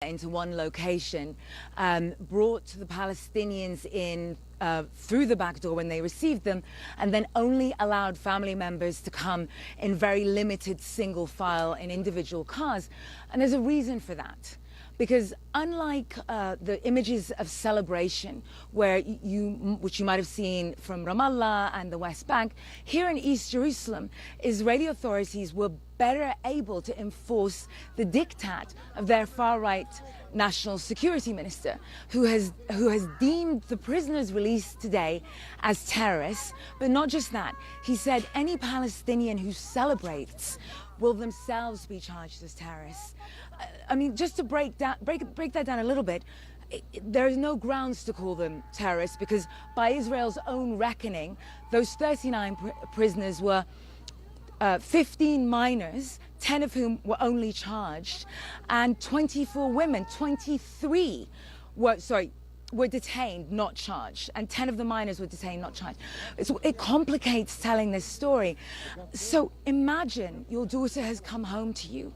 into one location, brought the Palestinians in through the back door when they received them, and then only allowed family members to come in very limited single file in individual cars. And there's a reason for that. Because unlike the images of celebration, which you might have seen from Ramallah and the West Bank, here in East Jerusalem, Israeli authorities were better able to enforce the diktat of their far-right national security minister, who has deemed the prisoners released today as terrorists. But not just that, he said any Palestinian who celebrates will themselves be charged as terrorists. I mean, just to break that down a little bit, there is no grounds to call them terrorists, because by Israel's own reckoning, those 39 prisoners were 15 minors, 10 of whom were only charged, and 24 women, 23 were detained, not charged, and 10 of the minors were detained, not charged. So it complicates telling this story. So imagine your daughter has come home to you,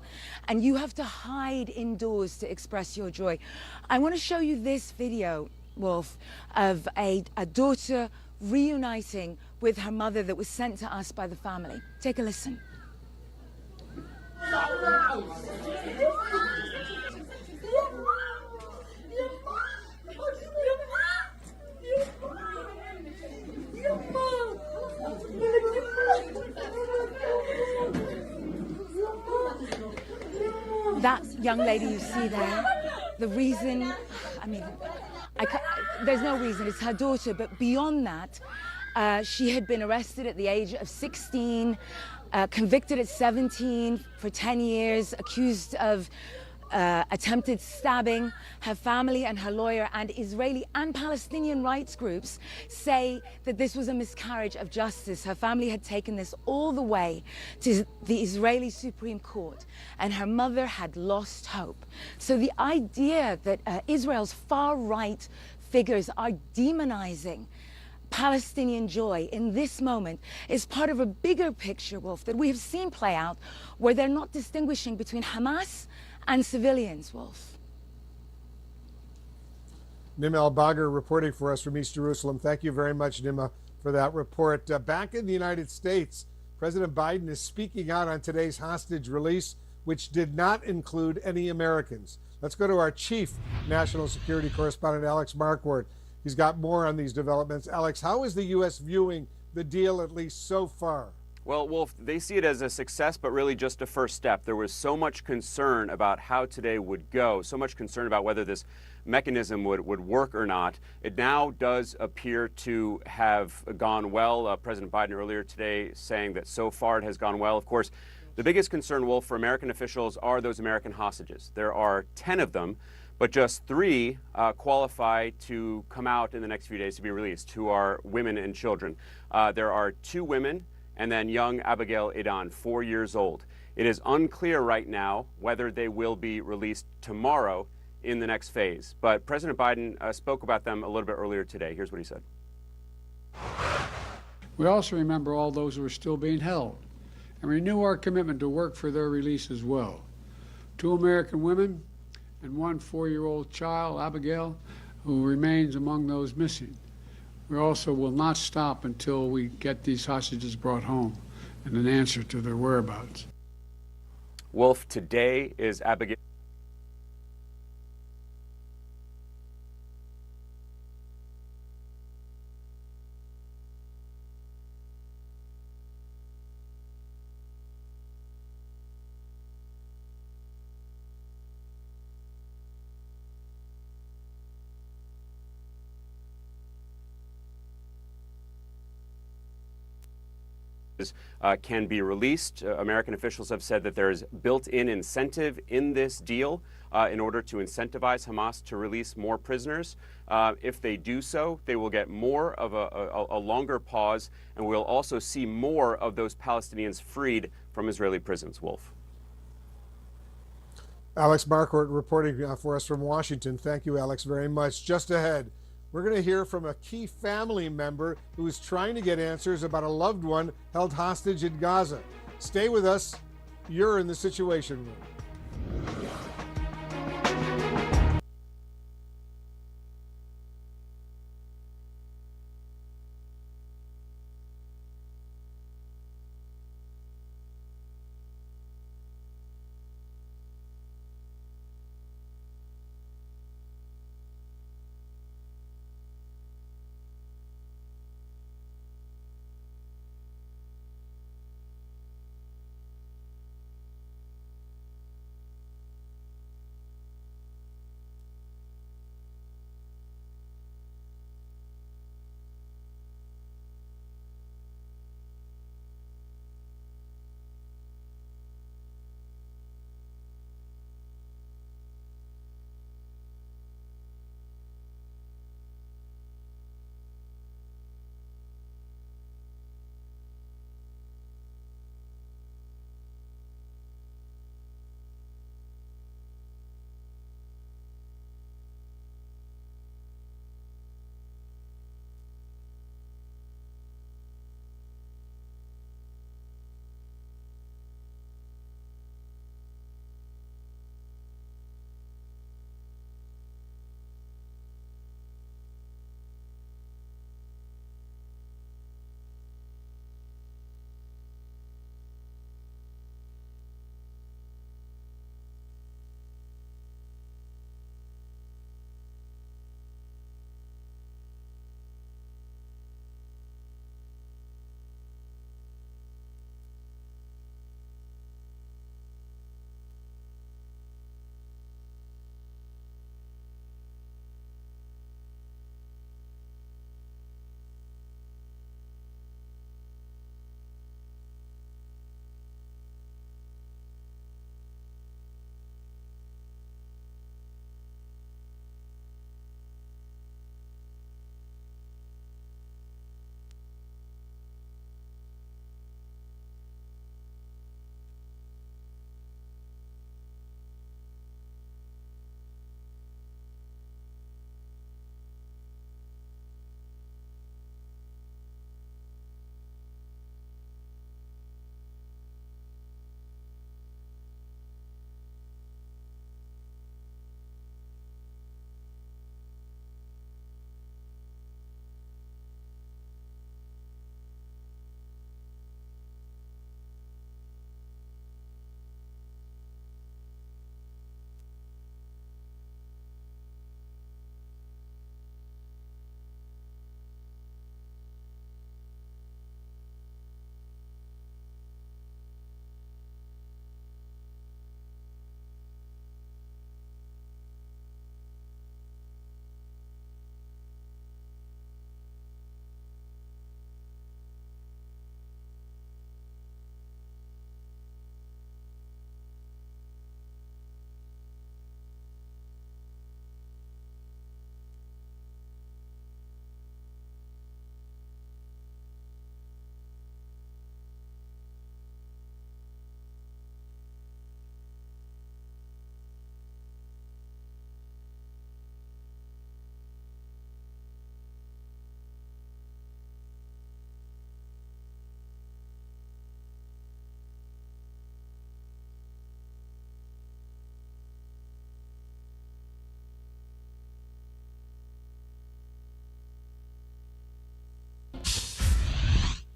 and you have to hide indoors to express your joy. I want to show you this video, Wolf, of a daughter reuniting with her mother that was sent to us by the family. Take a listen. That young lady you see there, the reason, I mean, there's no reason, it's her daughter, but beyond that, she had been arrested at the age of 16, convicted at 17 for 10 years, accused of attempted stabbing. Her family and her lawyer and Israeli and Palestinian rights groups say that this was a miscarriage of justice. Her family had taken this all the way to the Israeli Supreme Court, and her mother had lost hope. So the idea that Israel's far-right figures are demonizing Palestinian joy in this moment is part of a bigger picture, Wolf, that we have seen play out, where they're not distinguishing between Hamas and civilians, Wolf. Nima El-Bagher reporting for us from East Jerusalem. Thank you very much, Nima, for that report. Back in the United States, President Biden is speaking out on today's hostage release, which did not include any Americans. Let's go to our chief national security correspondent, Alex Marquardt. He's got more on these developments. Alex, how is the U.S. viewing the deal, at least so far? Well, Wolf, they see it as a success, but really just a first step. There was so much concern about how today would go, so much concern about whether this mechanism would work or not. It now does appear to have gone well. President Biden earlier today saying that so far it has gone well. Of course, the biggest concern, Wolf, for American officials are those American hostages. There are 10 of them, but just 3 qualify to come out in the next few days to be released, who are women and children. There are 2 women, and then young Abigail Edan, 4 years old. It is unclear right now whether they will be released tomorrow in the next phase. But President Biden spoke about them a little bit earlier today. Here's what he said. We also remember all those who are still being held and renew our commitment to work for their release as well. 2 American women and 1 4-year-old child, Abigail, who remains among those missing. We also will not stop until we get these hostages brought home and an answer to their whereabouts. Wolf, today is Abigail. Can be released. American officials have said that there is built-in incentive in this deal in order to incentivize Hamas to release more prisoners. If they do so, they will get more of a longer pause, and we'll also see more of those Palestinians freed from Israeli prisons. Wolf. Alex Marquardt reporting for us from Washington. Thank you, Alex, very much. Just ahead, we're going to hear from a key family member who is trying to get answers about a loved one held hostage in Gaza. Stay with us. You're in the Situation Room.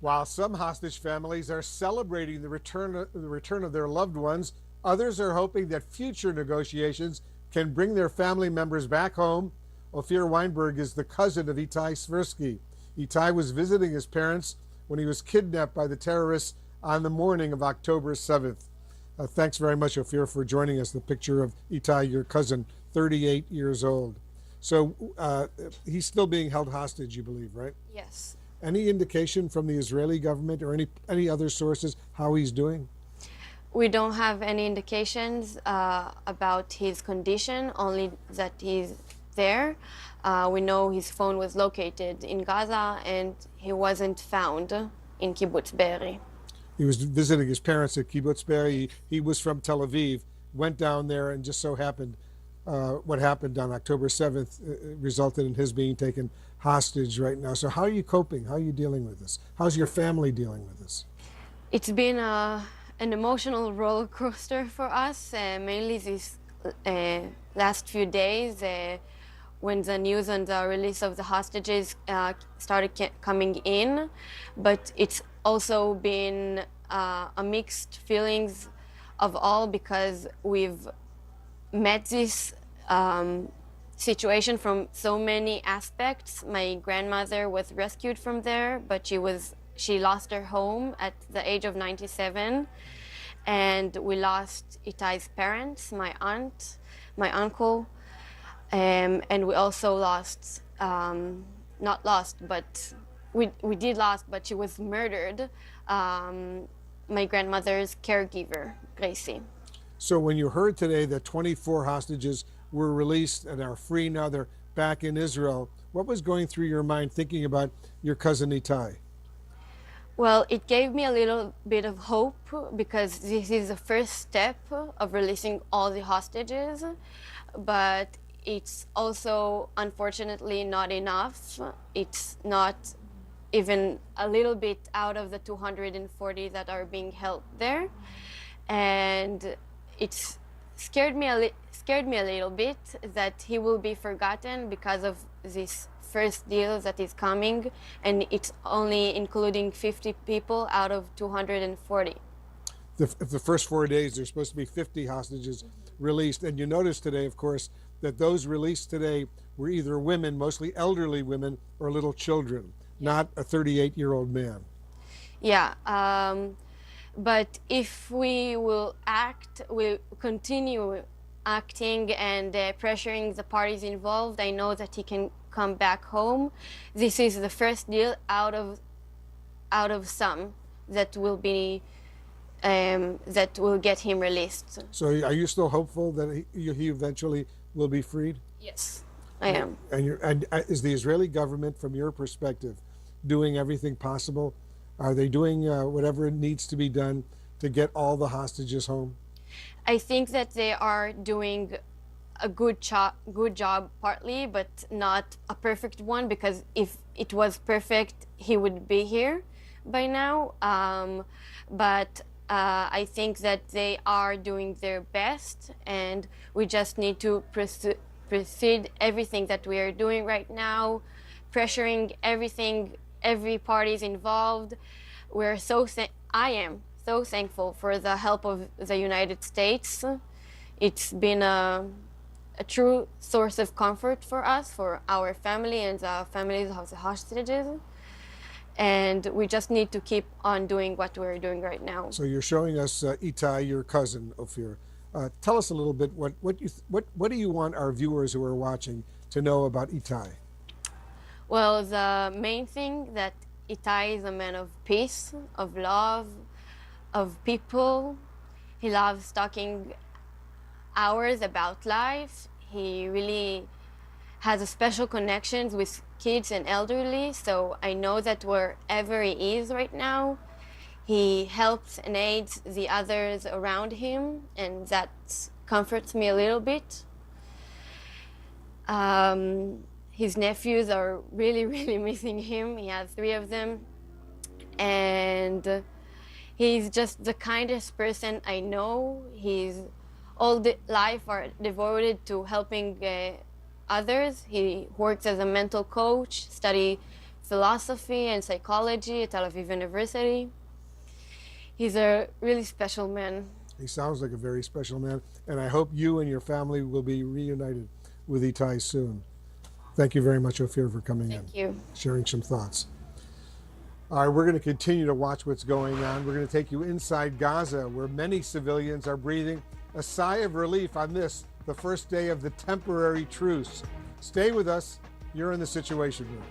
While some hostage families are celebrating the return of their loved ones, others are hoping that future negotiations can bring their family members back home. Ophir Weinberg is the cousin of Itai Svirsky. Itai was visiting his parents when he was kidnapped by the terrorists on the morning of October 7th. Thanks very much, Ophir, for joining us. The picture of Itai, your cousin, 38 years old. So he's still being held hostage, you believe, right? Yes. Any indication from the Israeli government or any other sources how he's doing? We don't have any indications about his condition, only that he's there. We know his phone was located in Gaza and he wasn't found in Kibbutz Be'eri. He was visiting his parents at Kibbutz Be'eri. He was from Tel Aviv, went down there, and just so happened what happened on October 7th resulted in his being taken hostage right now. So how are you coping? How are you dealing with this? How's your family dealing with this? It's been an emotional roller coaster for us, mainly these last few days when the news on the release of the hostages started coming in. But it's also been a mixed feelings of all, because we've met this situation from so many aspects. My grandmother was rescued from there, but she lost her home at the age of 97. And we lost Itai's parents, my aunt, my uncle, and we also lost, not lost, but we did lost, but she was murdered, my grandmother's caregiver, Gracie. So when you heard today that 24 hostages were released and are free now, they're back in Israel, what was going through your mind thinking about your cousin Itai? Well, it gave me a little bit of hope, because this is the first step of releasing all the hostages, but it's also unfortunately not enough. It's not even a little bit out of the 240 that are being held there, and it's scared me a little bit that he will be forgotten because of this first deal that is coming, and it's only including 50 people out of 240. If the first 4 days there's supposed to be 50 hostages released, and you notice today, of course, that those released today were either women, mostly elderly women, or little children, not a 38-year-old man. Yeah, but if we will continue acting and pressuring the parties involved, I know that he can come back home. This is the first deal out of some that will be that will get him released. So are you still hopeful that he eventually will be freed? Yes, I am. And is the Israeli government, from your perspective, doing everything possible? Are they doing whatever needs to be done to get all the hostages home? I think that they are doing a good job partly, but not a perfect one, because if it was perfect, he would be here by now. But I think that they are doing their best, and we just need to proceed everything that we are doing right now, pressuring every party is involved. I am so thankful for the help of the United States. It's been a true source of comfort for us, for our family and the families of the hostages. And we just need to keep on doing what we're doing right now. So you're showing us Itai, your cousin, Ophir. Tell us a little bit, what do you want our viewers who are watching to know about Itai? Well, the main thing that Itai is a man of peace, of love, of people. He loves talking hours about life. He really has a special connections with kids and elderly, so I know that wherever he is right now, he helps and aids the others around him, and that comforts me a little bit. His nephews are really, really missing him. He has 3 of them, and he's just the kindest person I know. His all the life are devoted to helping others. He works as a mental coach, study philosophy and psychology at Tel Aviv University. He's a really special man. He sounds like a very special man, and I hope you and your family will be reunited with Itai soon. Thank you very much, Ophir, for coming in. Thank you. Sharing some thoughts. All right, we're going to continue to watch what's going on. We're going to take you inside Gaza, where many civilians are breathing a sigh of relief on this, the first day of the temporary truce. Stay with us. You're in the Situation Room.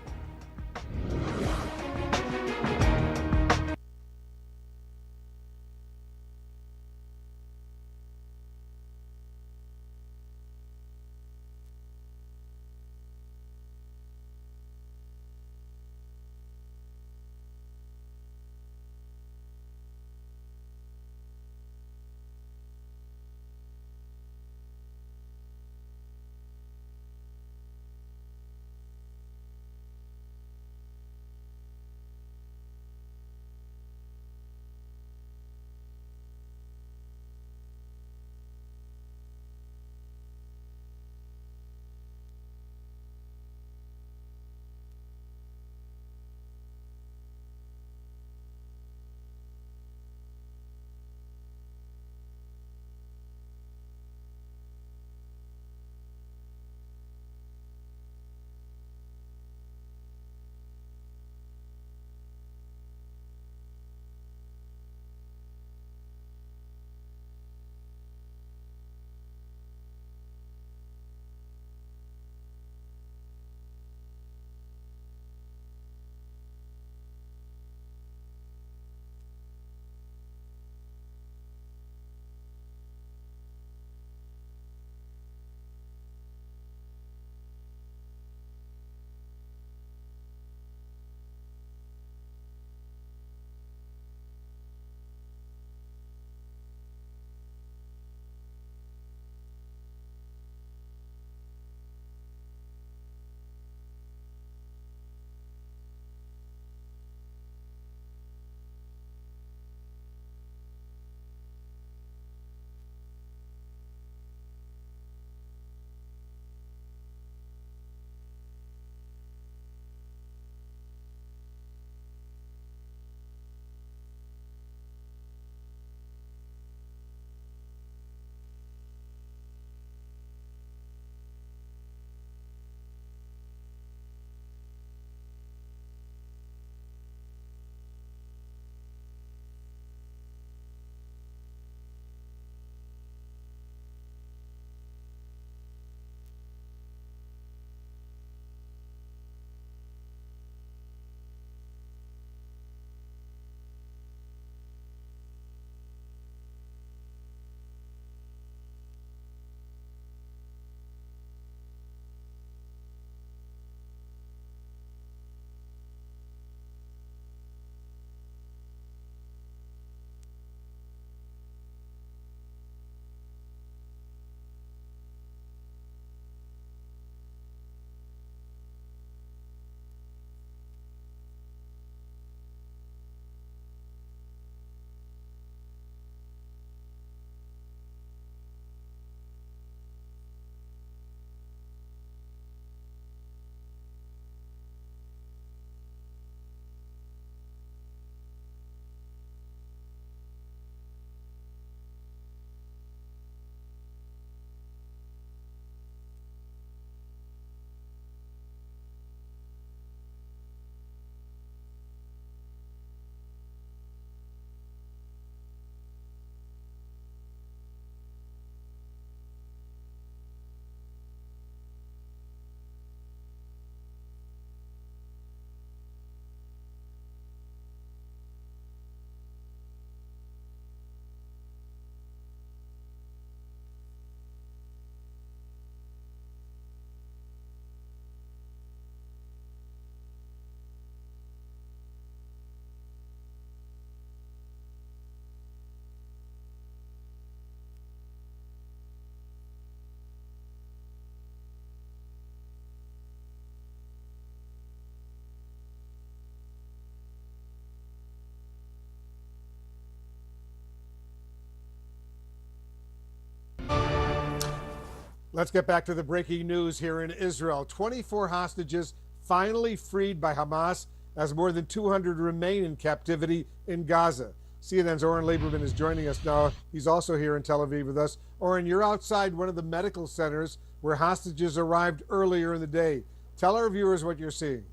Let's get back to the breaking news here in Israel. 24 hostages finally freed by Hamas as more than 200 remain in captivity in Gaza. CNN's Oren Lieberman is joining us now. He's also here in Tel Aviv with us. Oren, you're outside one of the medical centers where hostages arrived earlier in the day. Tell our viewers what you're seeing.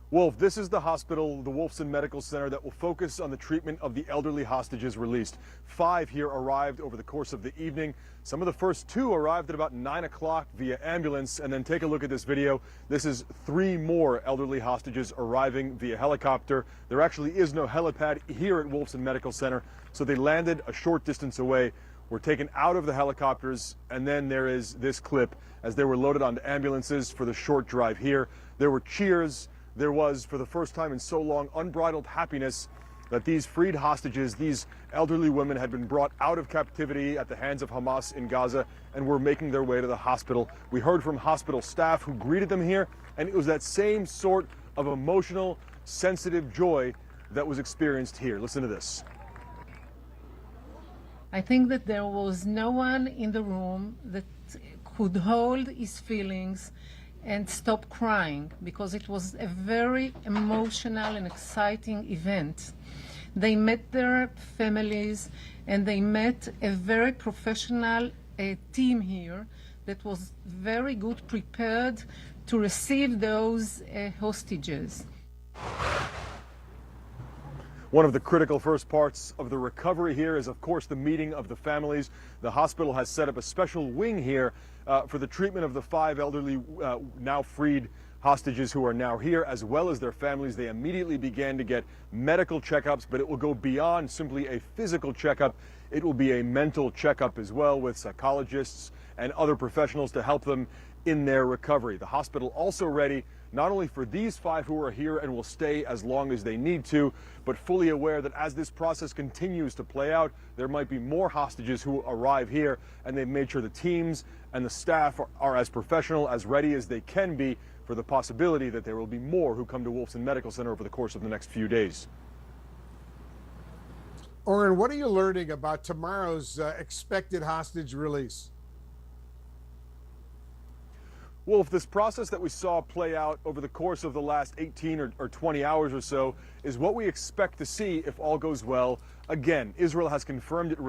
Wolf, this is the hospital, the Wolfson Medical Center, that will focus on the treatment of the elderly hostages released. 5 here arrived over the course of the evening. Some of the first 2 arrived at about 9 o'clock via ambulance. And then take a look at this video. This is 3 more elderly hostages arriving via helicopter. There actually is no helipad here at Wolfson Medical Center, so they landed a short distance away, were taken out of the helicopters, and then there is this clip as they were loaded onto ambulances for the short drive here. There were cheers. There was, for the first time in so long, unbridled happiness that these freed hostages, these elderly women, had been brought out of captivity at the hands of Hamas in Gaza and were making their way to the hospital. We heard from hospital staff who greeted them here, and it was that same sort of emotional, sensitive joy that was experienced here. Listen to this. I think that there was no one in the room that could hold his feelings and stop crying, because it was a very emotional and exciting event. They met their families and they met a very professional team here that was very good prepared to receive those hostages. One of the critical first parts of the recovery here is, of course, the meeting of the families. The hospital has set up a special wing here for the treatment of the 5 elderly, now freed hostages who are now here, as well as their families. They immediately began to get medical checkups, but it will go beyond simply a physical checkup. It will be a mental checkup as well, with psychologists and other professionals to help them in their recovery. The hospital also ready not only for these 5 who are here and will stay as long as they need to, but fully aware that as this process continues to play out, there might be more hostages who arrive here, and they've made sure the teams and the staff are as professional, as ready as they can be for the possibility that there will be more who come to Wolfson Medical Center over the course of the next few days. Oren, what are you learning about tomorrow's expected hostage release? Wolf, this process that we saw play out over the course of the last 18 or 20 hours or so is what we expect to see if all goes well. Again, Israel has confirmed it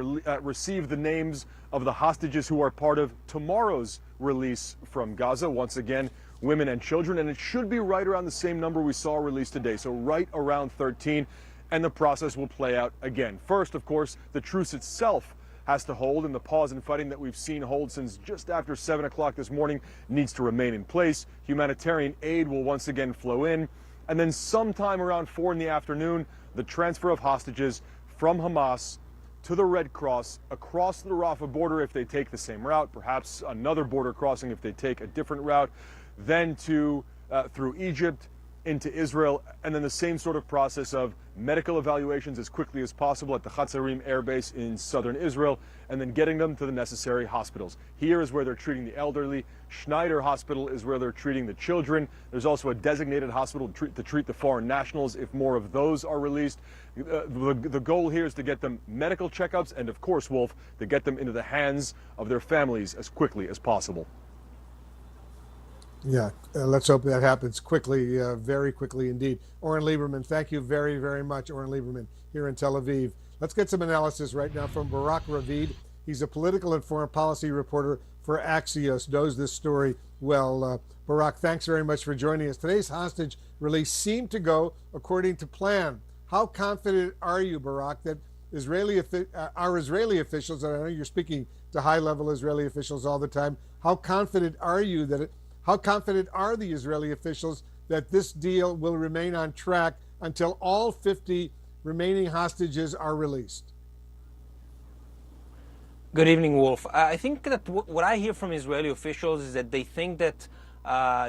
received the names of the hostages who are part of tomorrow's release from Gaza. Once again, women and children, and it should be right around the same number we saw released today, so right around 13, and the process will play out again. First, of course, the truce itself has to hold, and the pause in fighting that we've seen hold since just after 7 o'clock this morning needs to remain in place. Humanitarian aid will once again flow in, and then sometime around 4 in the afternoon, the transfer of hostages from Hamas to the Red Cross across the Rafah border if they take the same route, perhaps another border crossing if they take a different route, then to through Egypt into Israel, and then the same sort of process of medical evaluations as quickly as possible at the Hatzarim Air Base in southern Israel, and then getting them to the necessary hospitals. Here is where they're treating the elderly. Schneider Hospital is where they're treating the children. There's also a designated hospital to treat the foreign nationals if more of those are released. The goal here is to get them medical checkups and, of course, Wolf, to get them into the hands of their families as quickly as possible. Yeah, let's hope that happens quickly, very quickly indeed. Oren Lieberman, thank you very, very much. Oren Lieberman here in Tel Aviv. Let's get some analysis right now from Barak Ravid. He's a political and foreign policy reporter for Axios, knows this story well. Barak, thanks very much for joining us. Today's hostage release seemed to go according to plan. How confident are you, Barak, that our Israeli officials, and I know you're speaking to high-level Israeli officials all the time, how confident are you that how confident are the Israeli officials that this deal will remain on track until all 50 remaining hostages are released? Good evening, Wolf. I think that what I hear from Israeli officials is that they think that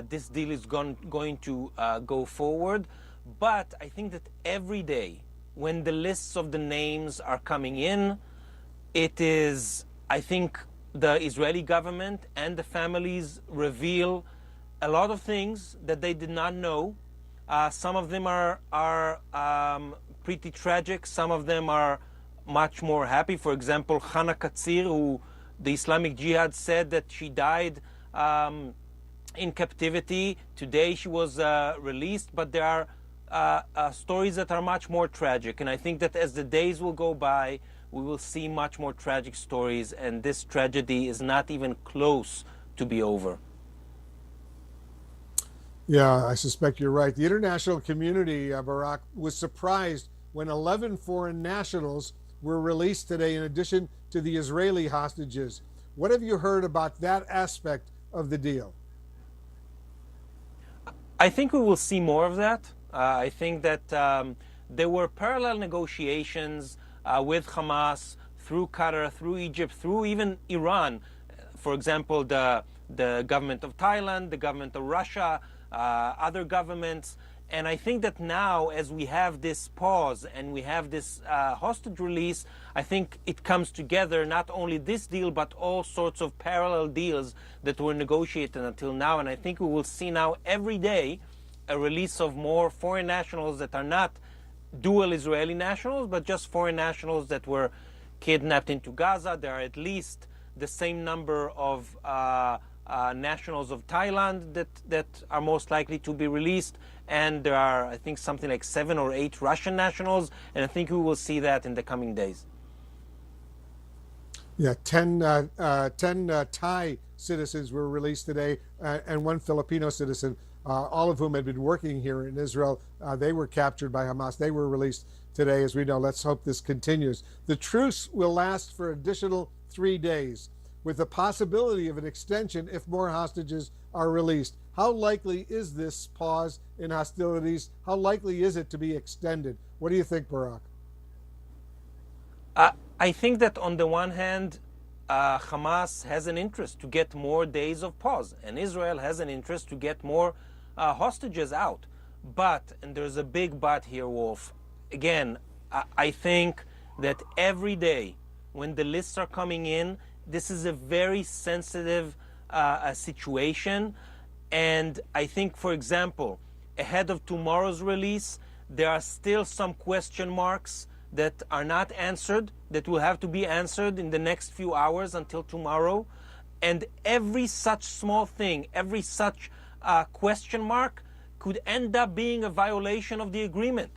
this deal is going to go forward. But I think that every day when the lists of the names are coming in, it is, I think, the Israeli government and the families reveal a lot of things that they did not know. Some of them are pretty tragic. Some of them are much more happy. For example, Hana Katzir, who the Islamic Jihad said that she died in captivity. Today she was released, but there are stories that are much more tragic. And I think that as the days will go by, we will see much more tragic stories, and this tragedy is not even close to be over. Yeah, I suspect you're right. The international community, Barak, was surprised when 11 foreign nationals were released today in addition to the Israeli hostages. What have you heard about that aspect of the deal? I think we will see more of that. I think that there were parallel negotiations with Hamas through Qatar, through Egypt, through even Iran. For example, the government of Thailand, the government of Russia, other governments. And I think that now, as we have this pause and we have this hostage release, I think it comes together, not only this deal, but all sorts of parallel deals that were negotiated until now. And I think we will see now every day a release of more foreign nationals that are not dual Israeli nationals, but just foreign nationals that were kidnapped into Gaza. There are at least the same number of nationals of Thailand that are most likely to be released. And there are, I think, something like 7 or 8 Russian nationals. And I think we will see that in the coming days. Yeah, 10 Thai citizens were released today and 1 Filipino citizen, all of whom had been working here in Israel. They were captured by Hamas. They were released today, as we know. Let's hope this continues. The truce will last for additional 3 days, with the possibility of an extension if more hostages are released. How likely is this pause in hostilities? How likely is it to be extended? What do you think, Barak? I think that on the one hand, Hamas has an interest to get more days of pause, and Israel has an interest to get more hostages out. But, and there's a big but here, Wolf, again, I think that every day when the lists are coming in, this is a very sensitive situation. And I think, for example, ahead of tomorrow's release, there are still some question marks that are not answered, that will have to be answered in the next few hours until tomorrow. And every such small thing, every such question mark could end up being a violation of the agreement.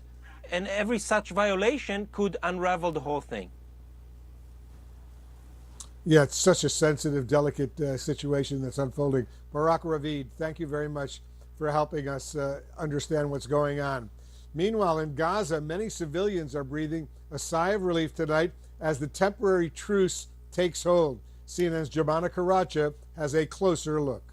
And every such violation could unravel the whole thing. Yeah, it's such a sensitive, delicate situation that's unfolding. Barak Ravid, thank you very much for helping us understand what's going on. Meanwhile, in Gaza, many civilians are breathing a sigh of relief tonight as the temporary truce takes hold. CNN's Jabana Karacha has a closer look.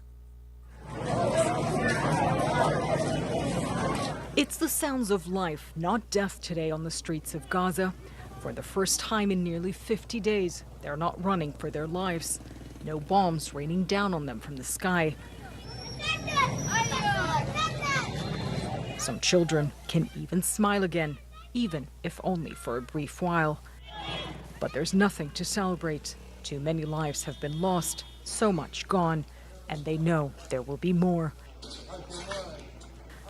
It's the sounds of life, not death, today on the streets of Gaza. For the first time in nearly 50 days, they're not running for their lives. No bombs raining down on them from the sky. Some children can even smile again, even if only for a brief while. But there's nothing to celebrate. Too many lives have been lost, so much gone, and they know there will be more.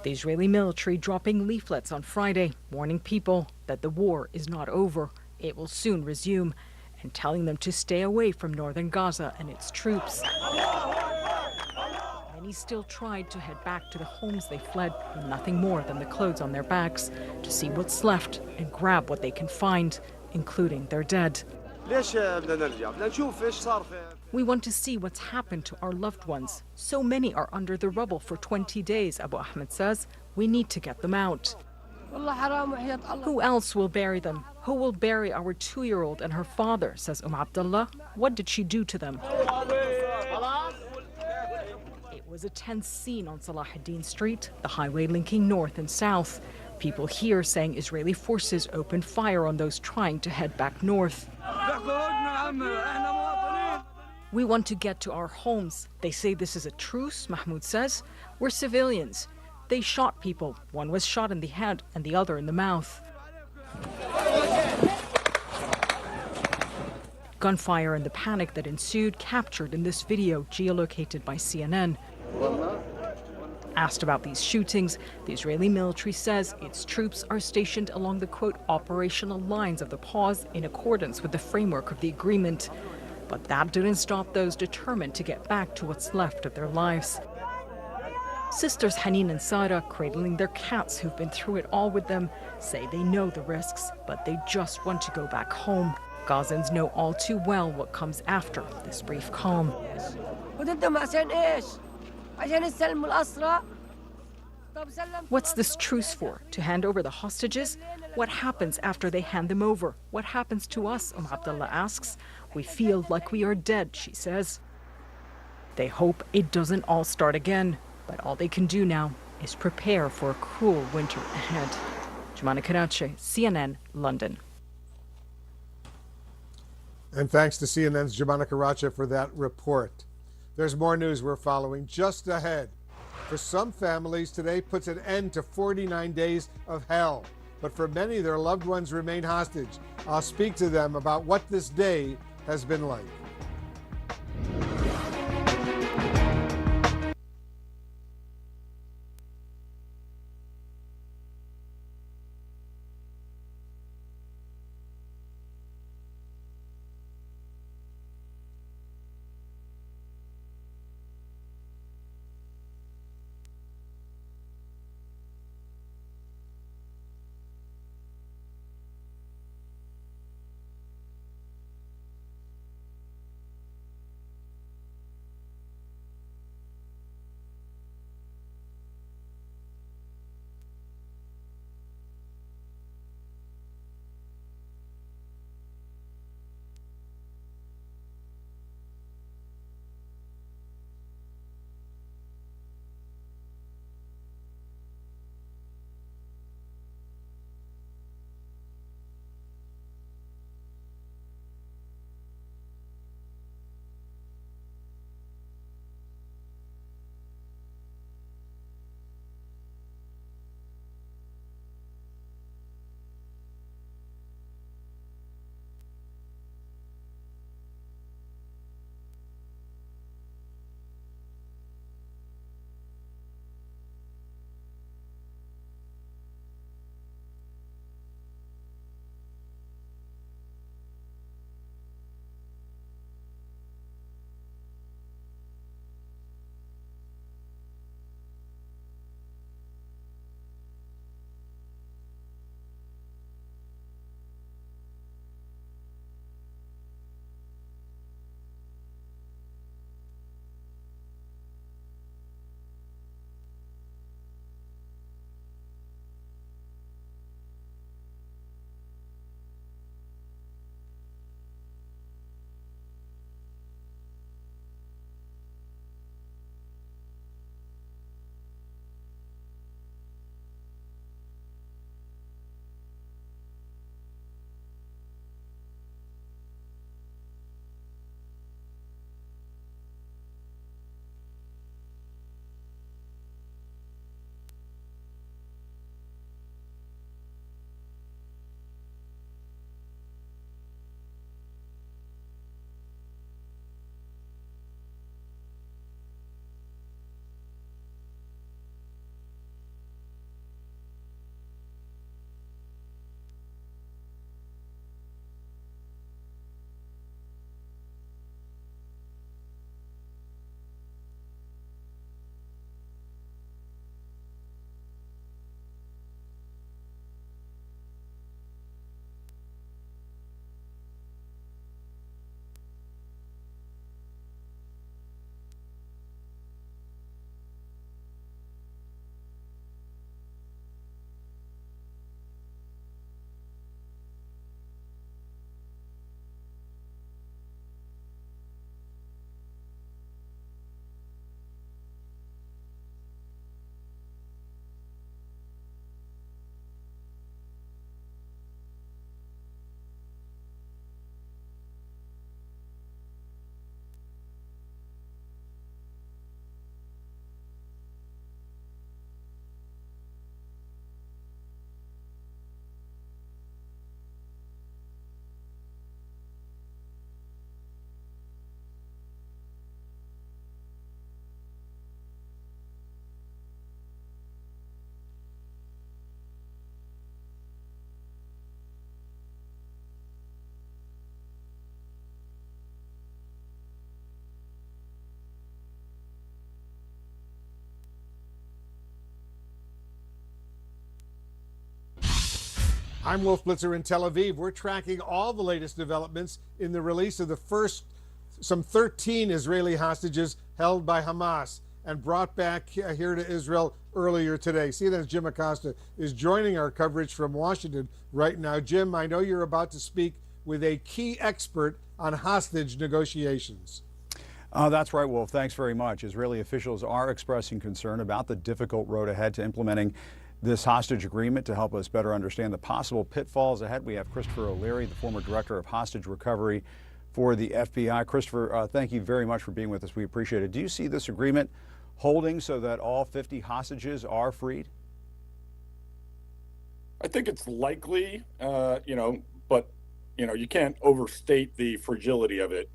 The Israeli military dropping leaflets on Friday, warning people that the war is not over. It will soon resume, and telling them to stay away from northern Gaza and its troops. Many still tried to head back to the homes they fled, with nothing more than the clothes on their backs, to see what's left and grab what they can find, including their dead. We want to see what's happened to our loved ones. So many are under the rubble for 20 days, Abu Ahmed says. We need to get them out. Who else will bury them? Who will bury our 2-year-old and her father, says Abdullah. What did she do to them? It was a tense scene on Salahuddin Street, the highway linking north and south. People here saying Israeli forces opened fire on those trying to head back north. We want to get to our homes. They say this is a truce, Mahmoud says. We're civilians. They shot people. One was shot in the head and the other in the mouth. Gunfire and the panic that ensued captured in this video geolocated by CNN. Asked about these shootings, the Israeli military says its troops are stationed along the, quote, operational lines of the pause in accordance with the framework of the agreement. But that didn't stop those determined to get back to what's left of their lives. Sisters Hanin and Sara, cradling their cats who've been through it all with them, say they know the risks, but they just want to go back home. Gazans know all too well what comes after this brief calm. What's this truce for? To hand over the hostages? What happens after they hand them over? What happens to us? Abdullah asks. We feel like we are dead, she says. They hope it doesn't all start again, but all they can do now is prepare for a cruel winter ahead. Jumana Karachi, CNN, London. And thanks to CNN's Jumana Karachi for that report. There's more news we're following just ahead. For some families, today puts an end to 49 days of hell. But for many, their loved ones remain hostage. I'll speak to them about what this day has been like. I'm Wolf Blitzer in Tel Aviv. We're tracking all the latest developments in the release of the first, some 13 Israeli hostages held by Hamas and brought back here to Israel earlier today. CNN's Jim Acosta is joining our coverage from Washington right now. Jim, I know you're about to speak with a key expert on hostage negotiations. That's right, Wolf. Thanks very much. Israeli officials are expressing concern about the difficult road ahead to implementing this hostage agreement. To help us better understand the possible pitfalls ahead, we have Christopher O'Leary, the former director of hostage recovery for the FBI. Christopher, thank you very much for being with us. We appreciate it. Do you see this agreement holding so that all 50 hostages are freed? I think it's likely, but you can't overstate the fragility of it.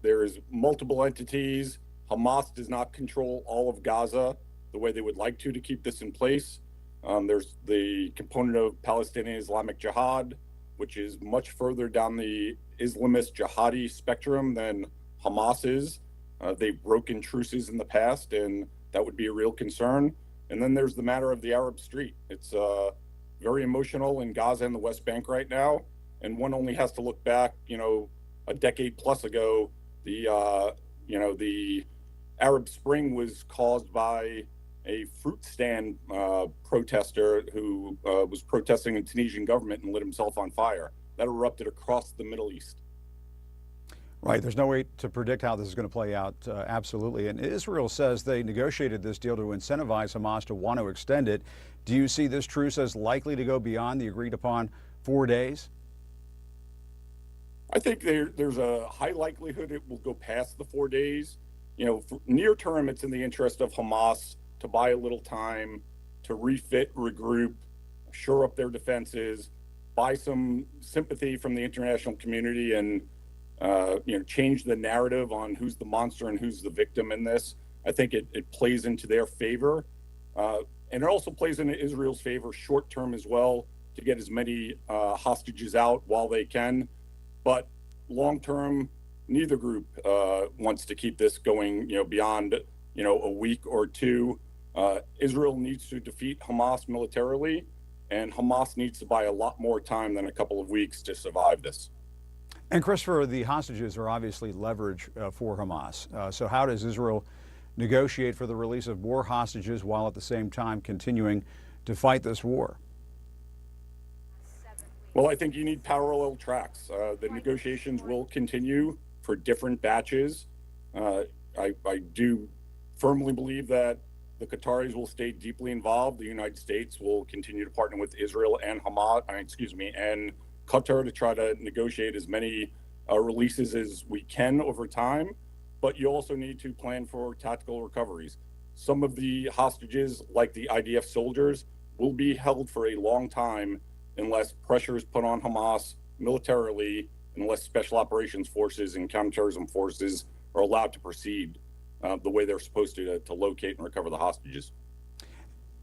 There's multiple entities. Hamas does not control all of Gaza the way they would like to keep this in place. There's the component of Palestinian Islamic Jihad, which is much further down the Islamist jihadi spectrum than Hamas is. They've broken truces in the past, and that would be a real concern. And then there's the matter of the Arab Street. It's very emotional in Gaza and the West Bank right now. And one only has to look back, a decade plus ago. The Arab Spring was caused by a fruit stand protester who was protesting the Tunisian government and lit himself on fire. That erupted across the Middle East. Right. There's no way to predict how this is going to play out, absolutely. And Israel says they negotiated this deal to incentivize Hamas to want to extend it. Do you see this truce as likely to go beyond the agreed upon 4 days? I think there's a high likelihood it will go past the 4 days. For near term, it's in the interest of Hamas to buy a little time, to refit, regroup, shore up their defenses, buy some sympathy from the international community, and change the narrative on who's the monster and who's the victim in this. I think it plays into their favor. And it also plays into Israel's favor short term as well, to get as many hostages out while they can. But long term, neither group wants to keep this going, beyond, a week or two. Israel needs to defeat Hamas militarily, and Hamas needs to buy a lot more time than a couple of weeks to survive this. And Christopher, the hostages are obviously leverage for Hamas. So how does Israel negotiate for the release of more hostages while at the same time continuing to fight this war? Well, I think you need parallel tracks. The negotiations will continue for different batches. I do firmly believe that the Qataris will stay deeply involved. The United States will continue to partner with Israel and and Qatar to try to negotiate as many releases as we can over time. But you also need to plan for tactical recoveries. Some of the hostages, like the IDF soldiers, will be held for a long time unless pressure is put on Hamas militarily, unless special operations forces and counterterrorism forces are allowed to proceed the way they're supposed to locate and recover the hostages.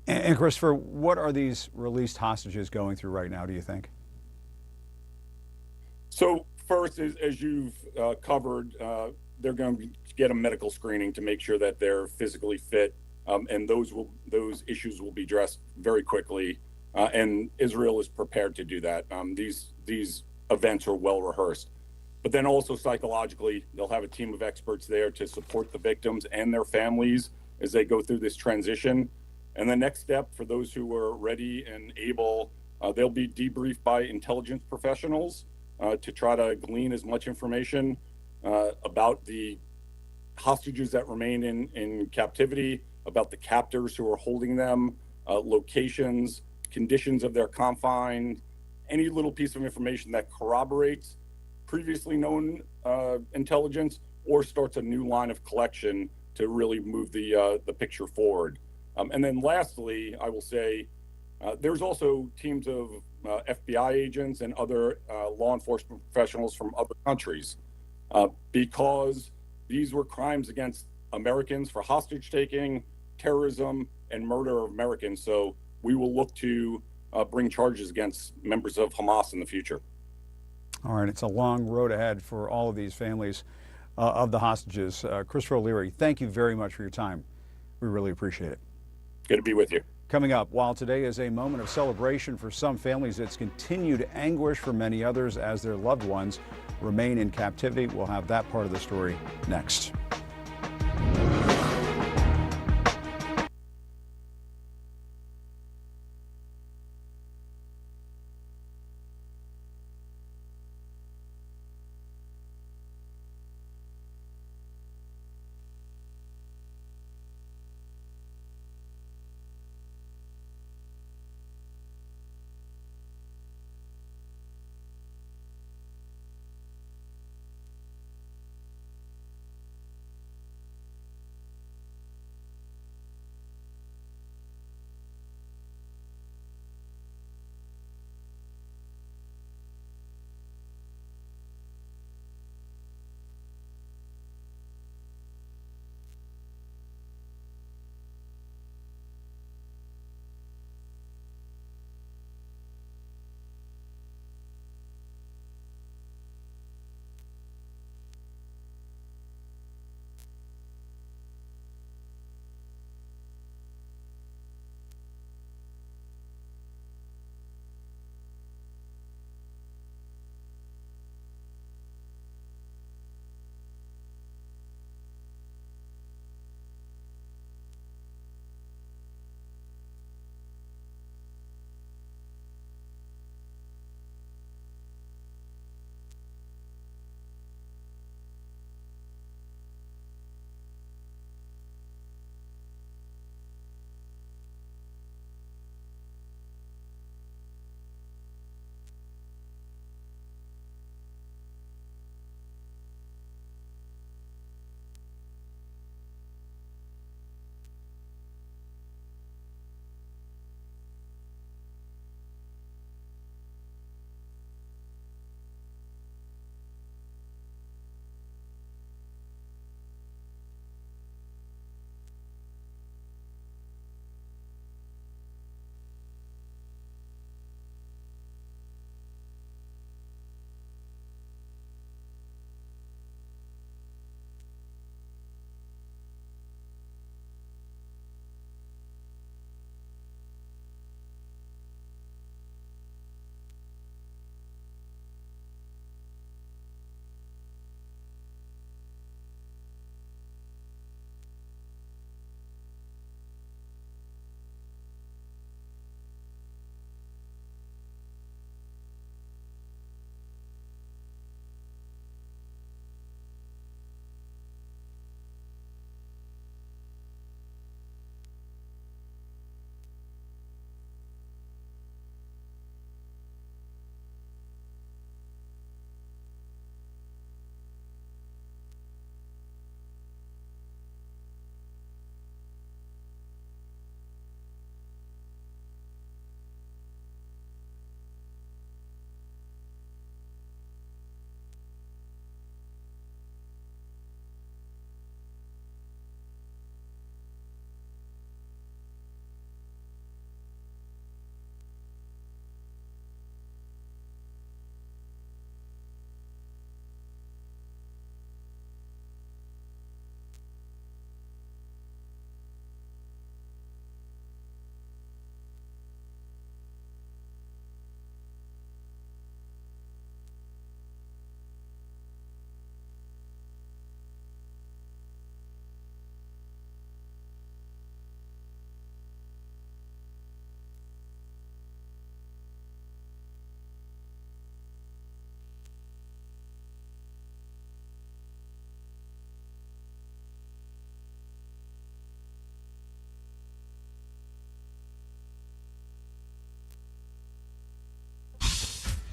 And Christopher, what are these released hostages going through right now, do you think? So first, as you've covered, they're going to get a medical screening to make sure that they're physically fit, and those issues will be addressed very quickly. And Israel is prepared to do that. These events are well rehearsed. But then also psychologically, they'll have a team of experts there to support the victims and their families as they go through this transition. And the next step, for those who are ready and able, they'll be debriefed by intelligence professionals to try to glean as much information about the hostages that remain in captivity, about the captors who are holding them, locations, conditions of their confine, any little piece of information that corroborates previously known intelligence or starts a new line of collection to really move the picture forward. And then lastly, I will say there's also teams of FBI agents and other law enforcement professionals from other countries because these were crimes against Americans for hostage taking, terrorism, and murder of Americans. So we will look to bring charges against members of Hamas in the future. All right, it's a long road ahead for all of these families of the hostages. Christopher O'Leary, thank you very much for your time. We really appreciate it. Good to be with you. Coming up, while today is a moment of celebration for some families, it's continued anguish for many others as their loved ones remain in captivity. We'll have that part of the story next.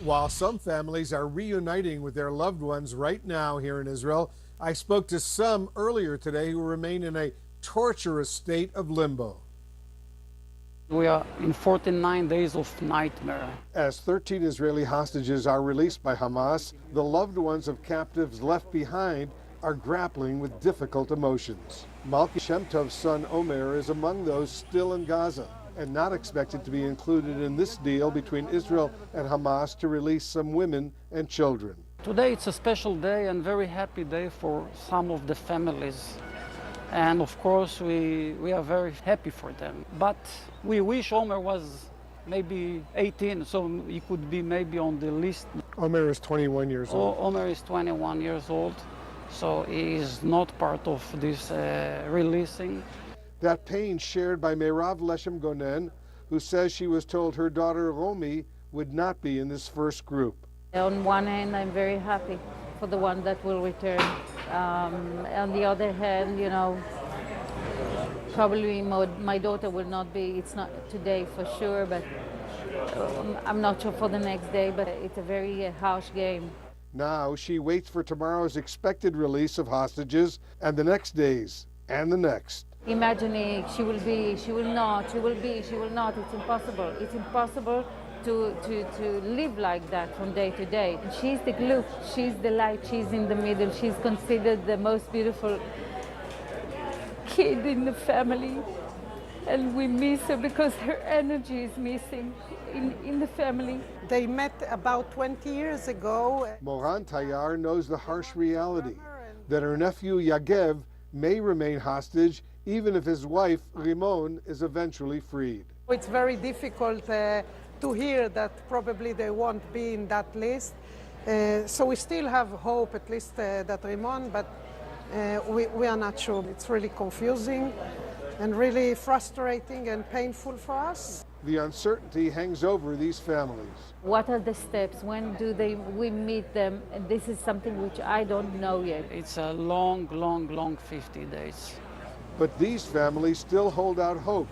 While some families are reuniting with their loved ones right now here in Israel, I spoke to some earlier today who remain in a torturous state of limbo. We are in 49 days of nightmare. As 13 Israeli hostages are released by Hamas, the loved ones of captives left behind are grappling with difficult emotions. Malki Shem Tov's son Omer is among those still in Gaza and not expected to be included in this deal between Israel and Hamas to release some women and children. Today it's a special day and very happy day for some of the families. And of course, we are very happy for them. But we wish Omer was maybe 18, so he could be maybe on the list. Omer is 21 years old. Omer is 21 years old, so he is not part of this releasing. That pain shared by Meirav Leshem Gonen, who says she was told her daughter Romi would not be in this first group. On one hand, I'm very happy for the one that will return. On the other hand, you know, probably my daughter will not be, it's not today for sure, but I'm not sure for the next day, but it's a very harsh game. Now she waits for tomorrow's expected release of hostages and the next days and the next. Imagining she will not, it's impossible. It's impossible to live like that from day to day. She's the glue, she's the light, she's in the middle, she's considered the most beautiful kid in the family. And we miss her because her energy is missing in the family. They met about 20 years ago. Moran Tayar knows the harsh reality that her nephew Yagev may remain hostage even if his wife Rimon is eventually freed. It's very difficult to hear that probably they won't be in that list. So we still have hope, at least that Rimon, but we are not sure. It's really confusing and really frustrating and painful for us. The uncertainty hangs over these families. What are the steps? When do we meet them? And this is something which I don't know yet. It's a long, long, long 50 days. But these families still hold out hope,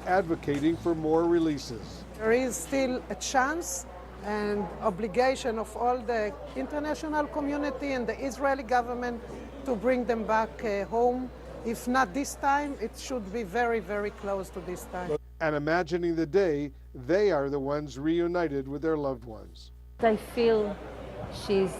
advocating for more releases. There is still a chance and obligation of all the international community and the Israeli government to bring them back home. If not this time, it should be very, very close to this time. And imagining the day they are the ones reunited with their loved ones. I feel she's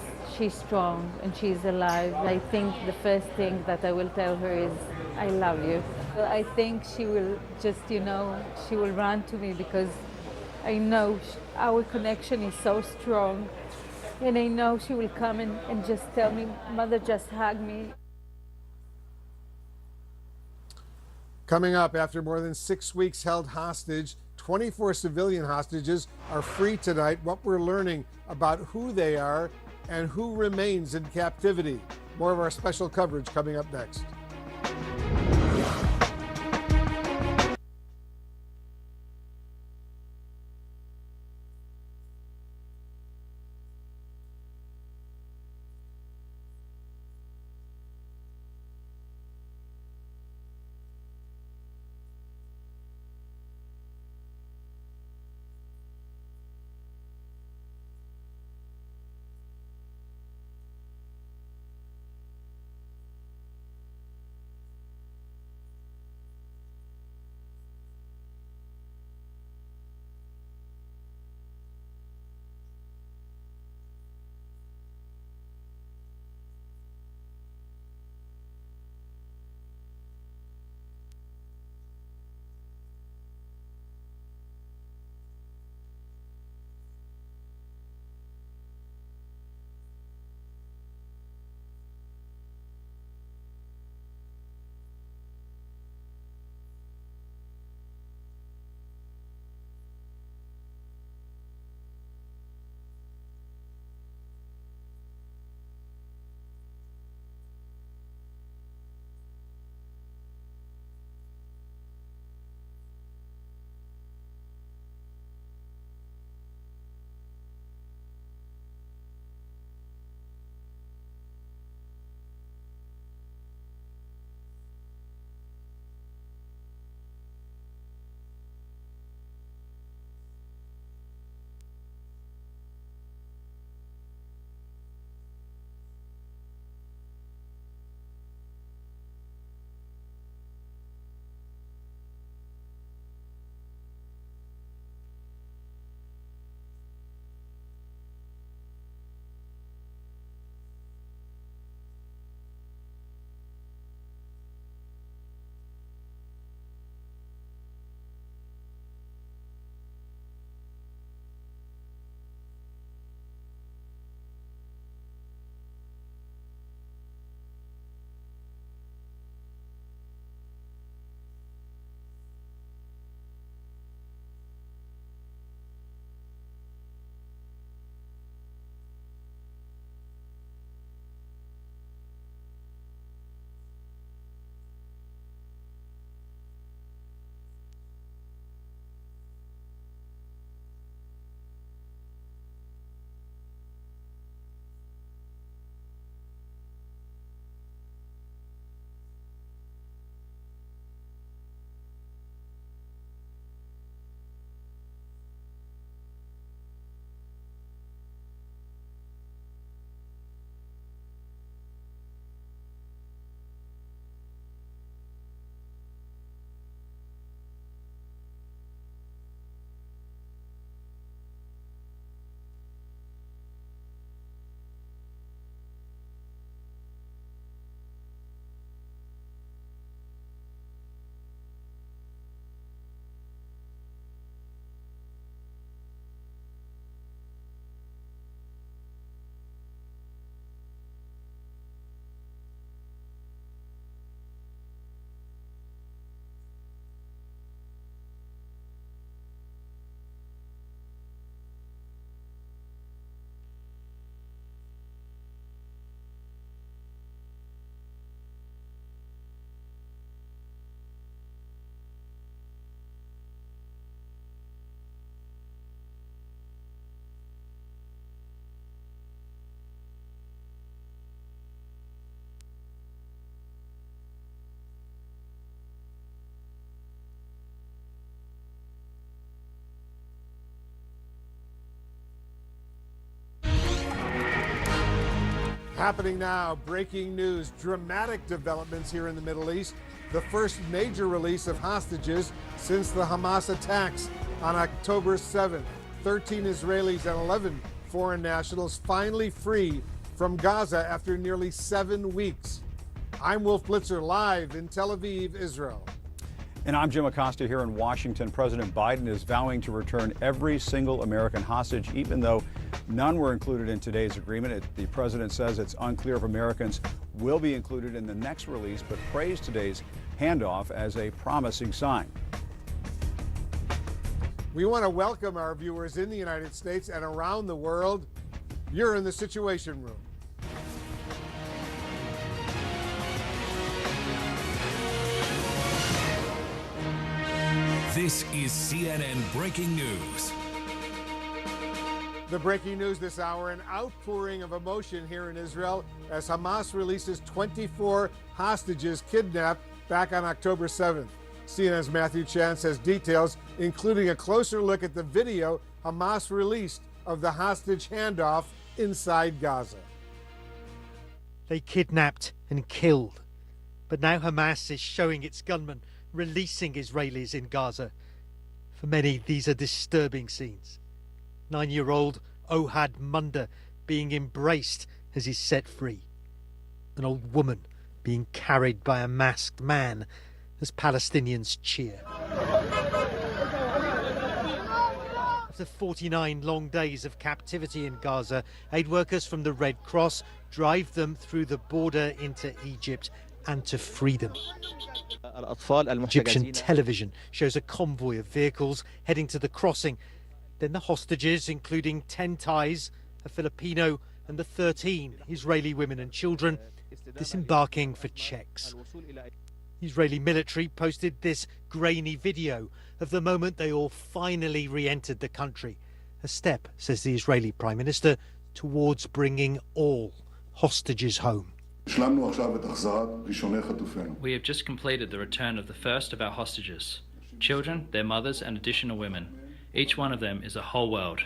strong and she's alive. I think the first thing that I will tell her is, I love you. I think she will just, you know, she will run to me because I know our connection is so strong. And I know she will come and just tell me, Mother, just hug me. Coming up, after more than 6 weeks held hostage, 24 civilian hostages are free tonight. What we're learning about who they are and who remains in captivity. More of our special coverage coming up next. Happening now, breaking news, dramatic developments here in the Middle East. The first major release of hostages since the Hamas attacks on October 7th. 13 Israelis and 11 foreign nationals finally free from Gaza after nearly 7 weeks. I'm Wolf Blitzer, live in Tel Aviv, Israel. And I'm Jim Acosta here in Washington. President Biden is vowing to return every single American hostage, even though none were included in today's agreement. The president says it's unclear if Americans will be included in the next release, but praised today's handoff as a promising sign. We want to welcome our viewers in the United States and around the world. You're in the Situation Room. This is CNN Breaking News. The breaking news this hour, an outpouring of emotion here in Israel as Hamas releases 24 hostages kidnapped back on October 7th. CNN's Matthew Chance has details, including a closer look at the video Hamas released of the hostage handoff inside Gaza. They kidnapped and killed, but now Hamas is showing its gunmen releasing Israelis in Gaza. For many, these are disturbing scenes. 9-year-old Ohad Munda being embraced as he's set free. An old woman being carried by a masked man as Palestinians cheer. After 49 long days of captivity in Gaza, aid workers from the Red Cross drive them through the border into Egypt and to freedom. Egyptian television shows a convoy of vehicles heading to the crossing. Then the hostages, including 10 Thais, a Filipino, and the 13 Israeli women and children, disembarking for checks. The Israeli military posted this grainy video of the moment they all finally re-entered the country. A step, says the Israeli Prime Minister, towards bringing all hostages home. We have just completed the return of the first of our hostages, children, their mothers, and additional women. Each one of them is a whole world.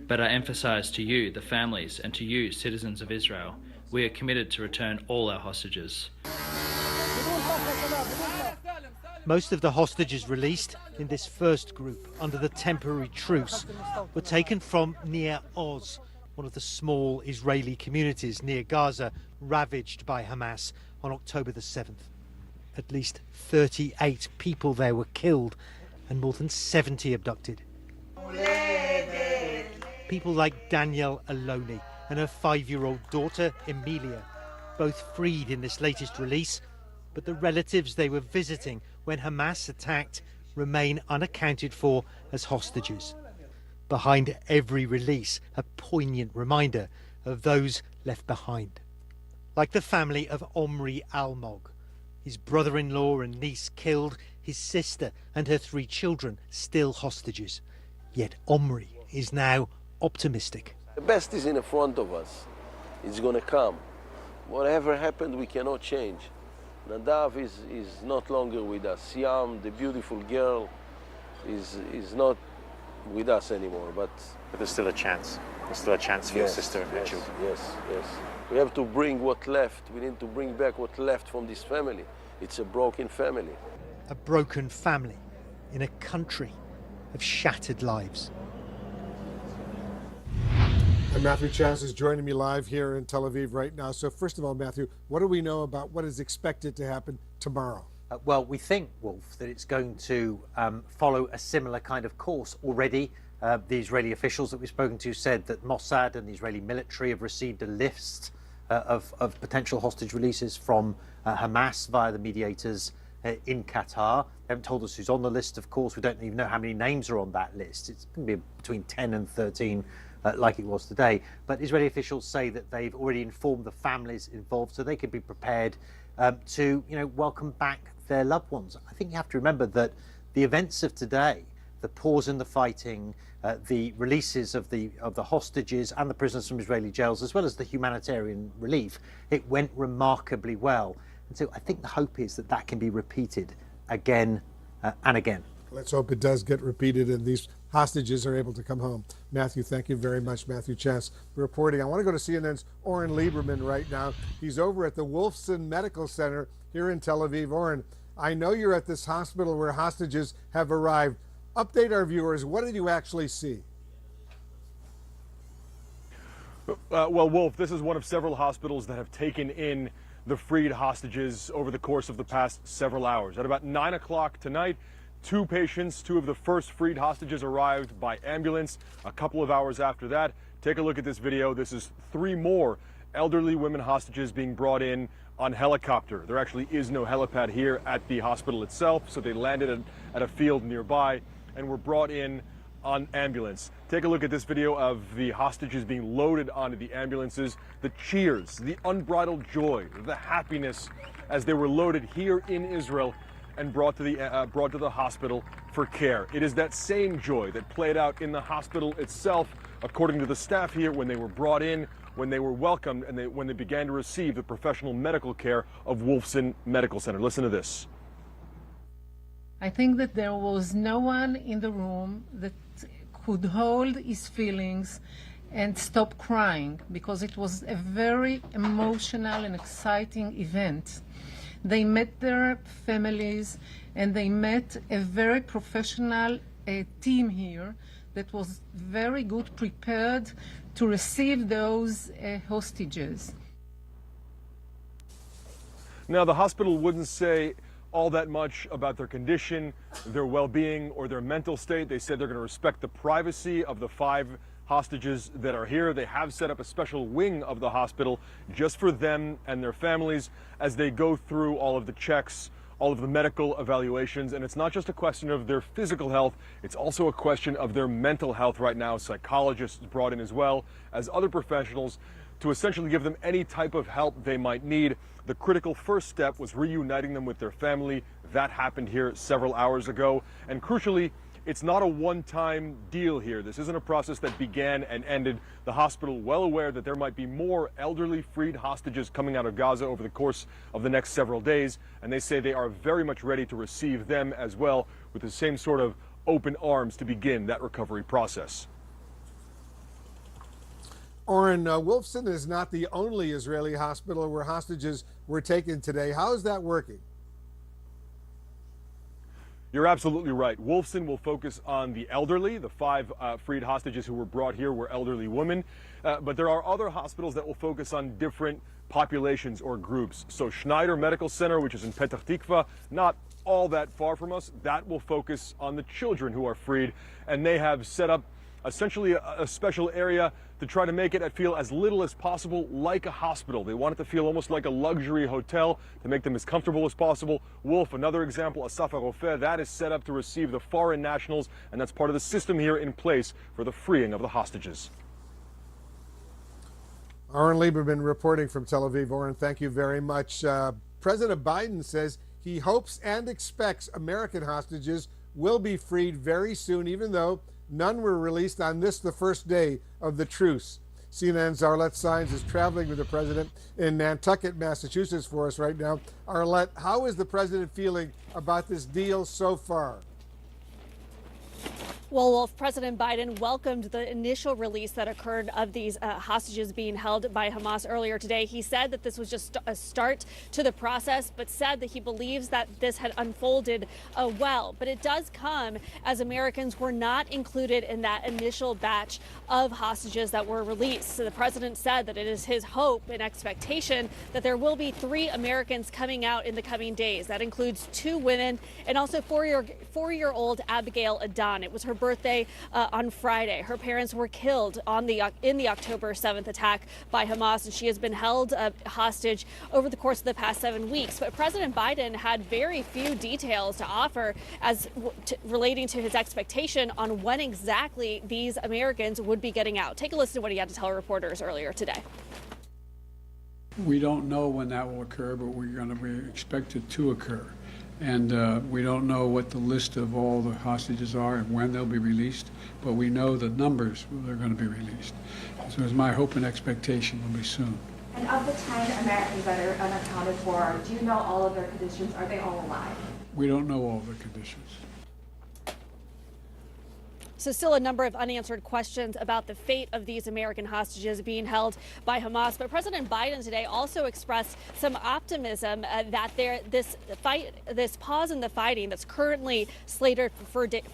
But I emphasize to you, the families, and to you, citizens of Israel, we are committed to return all our hostages. Most of the hostages released in this first group under the temporary truce were taken from Nir Oz, one of the small Israeli communities near Gaza ravaged by Hamas on October the 7th. At least 38 people there were killed and more than 70 abducted. People like Danielle Aloni and her 5-year-old daughter Emilia, both freed in this latest release, but the relatives they were visiting when Hamas attacked remain unaccounted for as hostages. Behind every release, a poignant reminder of those left behind. Like the family of Omri Almog, his brother-in-law and niece killed, his sister and her 3 children still hostages. Yet Omri is now optimistic. The best is in front of us. It's going to come. Whatever happened, we cannot change. Nadav is not longer with us. Siam, the beautiful girl, is not with us anymore. But there's still a chance. There's still a chance for your sister and her children. Yes. We have to bring what left. We need to bring back what left from this family. It's a broken family. A broken family in a country of shattered lives. And Matthew Chance is joining me live here in Tel Aviv right now. So first of all, Matthew, what do we know about what is expected to happen tomorrow? Well, we think, Wolf, that it's going to follow a similar kind of course. Already, the Israeli officials that we've spoken to said that Mossad and the Israeli military have received a list of potential hostage releases from Hamas via the mediators in Qatar. They haven't told us who's on the list, of course. We don't even know how many names are on that list. It's going to be between 10 and 13 like it was today. But Israeli officials say that they've already informed the families involved so they could be prepared to welcome back their loved ones. I think you have to remember that the events of today, the pause in the fighting, the releases of the hostages and the prisoners from Israeli jails, as well as the humanitarian relief, it went remarkably well. And so I think the hope is that that can be repeated again and again. Let's hope it does get repeated and these hostages are able to come home. Matthew, thank you very much. Matthew Chance reporting. I want to go to CNN's Oren Lieberman right now. He's over at the Wolfson Medical Center here in Tel Aviv. Oren, I know you're at this hospital where hostages have arrived. Update our viewers. What did you actually see? Well, Wolf, this is one of several hospitals that have taken in the freed hostages over the course of the past several hours. At about 9 o'clock tonight, two of the first freed hostages arrived by ambulance. A couple of hours after that, take a look at this video. This is 3 more elderly women hostages being brought in on helicopter. There actually is no helipad here at the hospital itself, so they landed at a field nearby and were brought in on ambulance. Take a look at this video of the hostages being loaded onto the ambulances. The cheers, the unbridled joy, the happiness as they were loaded here in Israel and brought to the hospital for care. It is that same joy that played out in the hospital itself, according to the staff here, when they were brought in, when they were welcomed, and when they began to receive the professional medical care of Wolfson Medical Center. Listen to this. I think that there was no one in the room that could hold his feelings and stop crying, because it was a very emotional and exciting event. They met their families and they met a very professional team here that was very good prepared to receive those hostages. Now, the hospital wouldn't say all that much about their condition, their well-being, or their mental state. They said they're going to respect the privacy of the 5 hostages that are here. They have set up a special wing of the hospital just for them and their families as they go through all of the checks, all of the medical evaluations. And it's not just a question of their physical health, it's also a question of their mental health right now. Psychologists brought in as well as other professionals to essentially give them any type of help they might need. The critical first step was reuniting them with their family. That happened here several hours ago. And crucially, it's not a one-time deal here. This isn't a process that began and ended. The hospital, well aware that there might be more elderly freed hostages coming out of Gaza over the course of the next several days, and they say they are very much ready to receive them as well, with the same sort of open arms to begin that recovery process. Oren, Wolfson is not the only Israeli hospital where hostages were taken today. How is that working? You're absolutely right. Wolfson will focus on the elderly. The 5 freed hostages who were brought here were elderly women. But there are other hospitals that will focus on different populations or groups. So Schneider Medical Center, which is in Petah Tikva, not all that far from us, that will focus on the children who are freed. And they have set up essentially a special area to try to make it feel as little as possible like a hospital. They want it to feel almost like a luxury hotel to make them as comfortable as possible. Wolf, another example, Asaf HaRofeh, that is set up to receive the foreign nationals, and that's part of the system here in place for the freeing of the hostages. Oren Lieberman reporting from Tel Aviv. Oren, thank you very much. President Biden says he hopes and expects American hostages will be freed very soon, even though none were released on this, the first day of the truce. CNN's Arlette Saenz is traveling with the president in Nantucket, Massachusetts for us right now. Arlette, how is the president feeling about this deal so far? Well, Wolf, President Biden welcomed the initial release that occurred of these hostages being held by Hamas earlier today. He said that this was just a start to the process, but said that he believes that this had unfolded well. But it does come as Americans were not included in that initial batch of hostages that were released. So the president said that it is his hope and expectation that there will be 3 Americans coming out in the coming days. That includes 2 women and also 4-year-old Abigail Adan. It was her birthday on Friday. Her parents were killed in the October 7th attack by Hamas, and she has been held hostage over the course of the past 7 weeks. But President Biden had very few details to offer relating to his expectation on when exactly these Americans would be getting out. Take a listen to what he had to tell reporters earlier today. We don't know when that will occur, but we expect it to occur. And we don't know what the list of all the hostages are and when they'll be released, but we know the numbers they're going to be released. So it's my hope and expectation will be soon. And of the 10 Americans that are unaccounted for, do you know all of their conditions? Are they all alive? We don't know all the conditions. So So still a number of unanswered questions about the fate of these American hostages being held by Hamas. But President Biden today also expressed some optimism that this pause in the fighting that's currently slated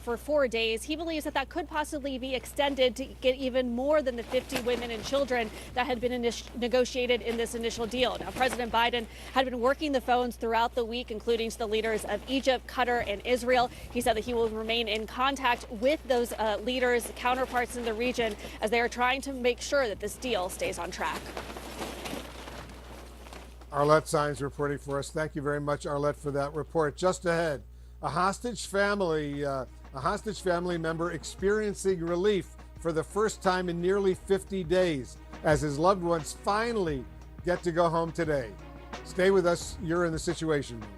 for 4 days, he believes that could possibly be extended to get even more than the 50 women and children that had been negotiated in this initial deal. Now, President Biden had been working the phones throughout the week, including to the leaders of Egypt, Qatar, and Israel. He said that he will remain in contact with those leaders, counterparts in the region, as they are trying to make sure that this deal stays on track. Arlette Saenz reporting for us. Thank you very much, Arlette, for that report. Just ahead, a hostage family member experiencing relief for the first time in nearly 50 days as his loved ones finally get to go home today. Stay with us. You're in the Situation Room.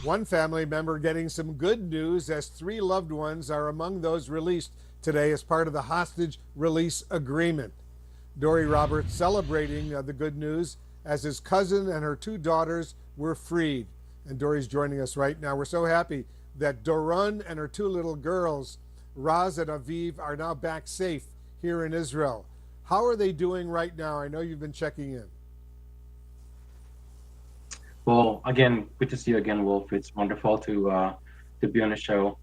One family member getting some good news as 3 loved ones are among those released today as part of the hostage release agreement. Dory Roberts celebrating the good news as his cousin and her 2 daughters were freed. And Dory's joining us right now. We're so happy that Doron and her 2 little girls, Raz and Aviv, are now back safe here in Israel. How are they doing right now? I know you've been checking in. Well, again, good to see you again, Wolf. It's wonderful to be on the show.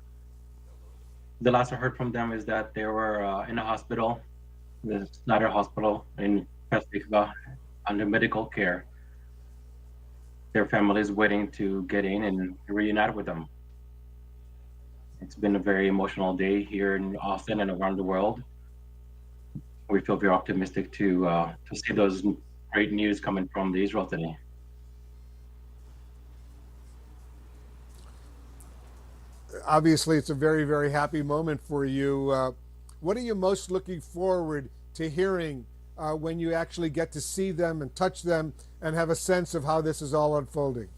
The last I heard from them is that they were in a hospital, the Snyder Hospital in Pesach, under medical care. Their family is waiting to get in and reunite with them. It's been a very emotional day here in Austin and around the world. We feel very optimistic to see those great news coming from Israel today. Obviously, it's a very, very happy moment for you. What are you most looking forward to hearing when you actually get to see them and touch them and have a sense of how this is all unfolding?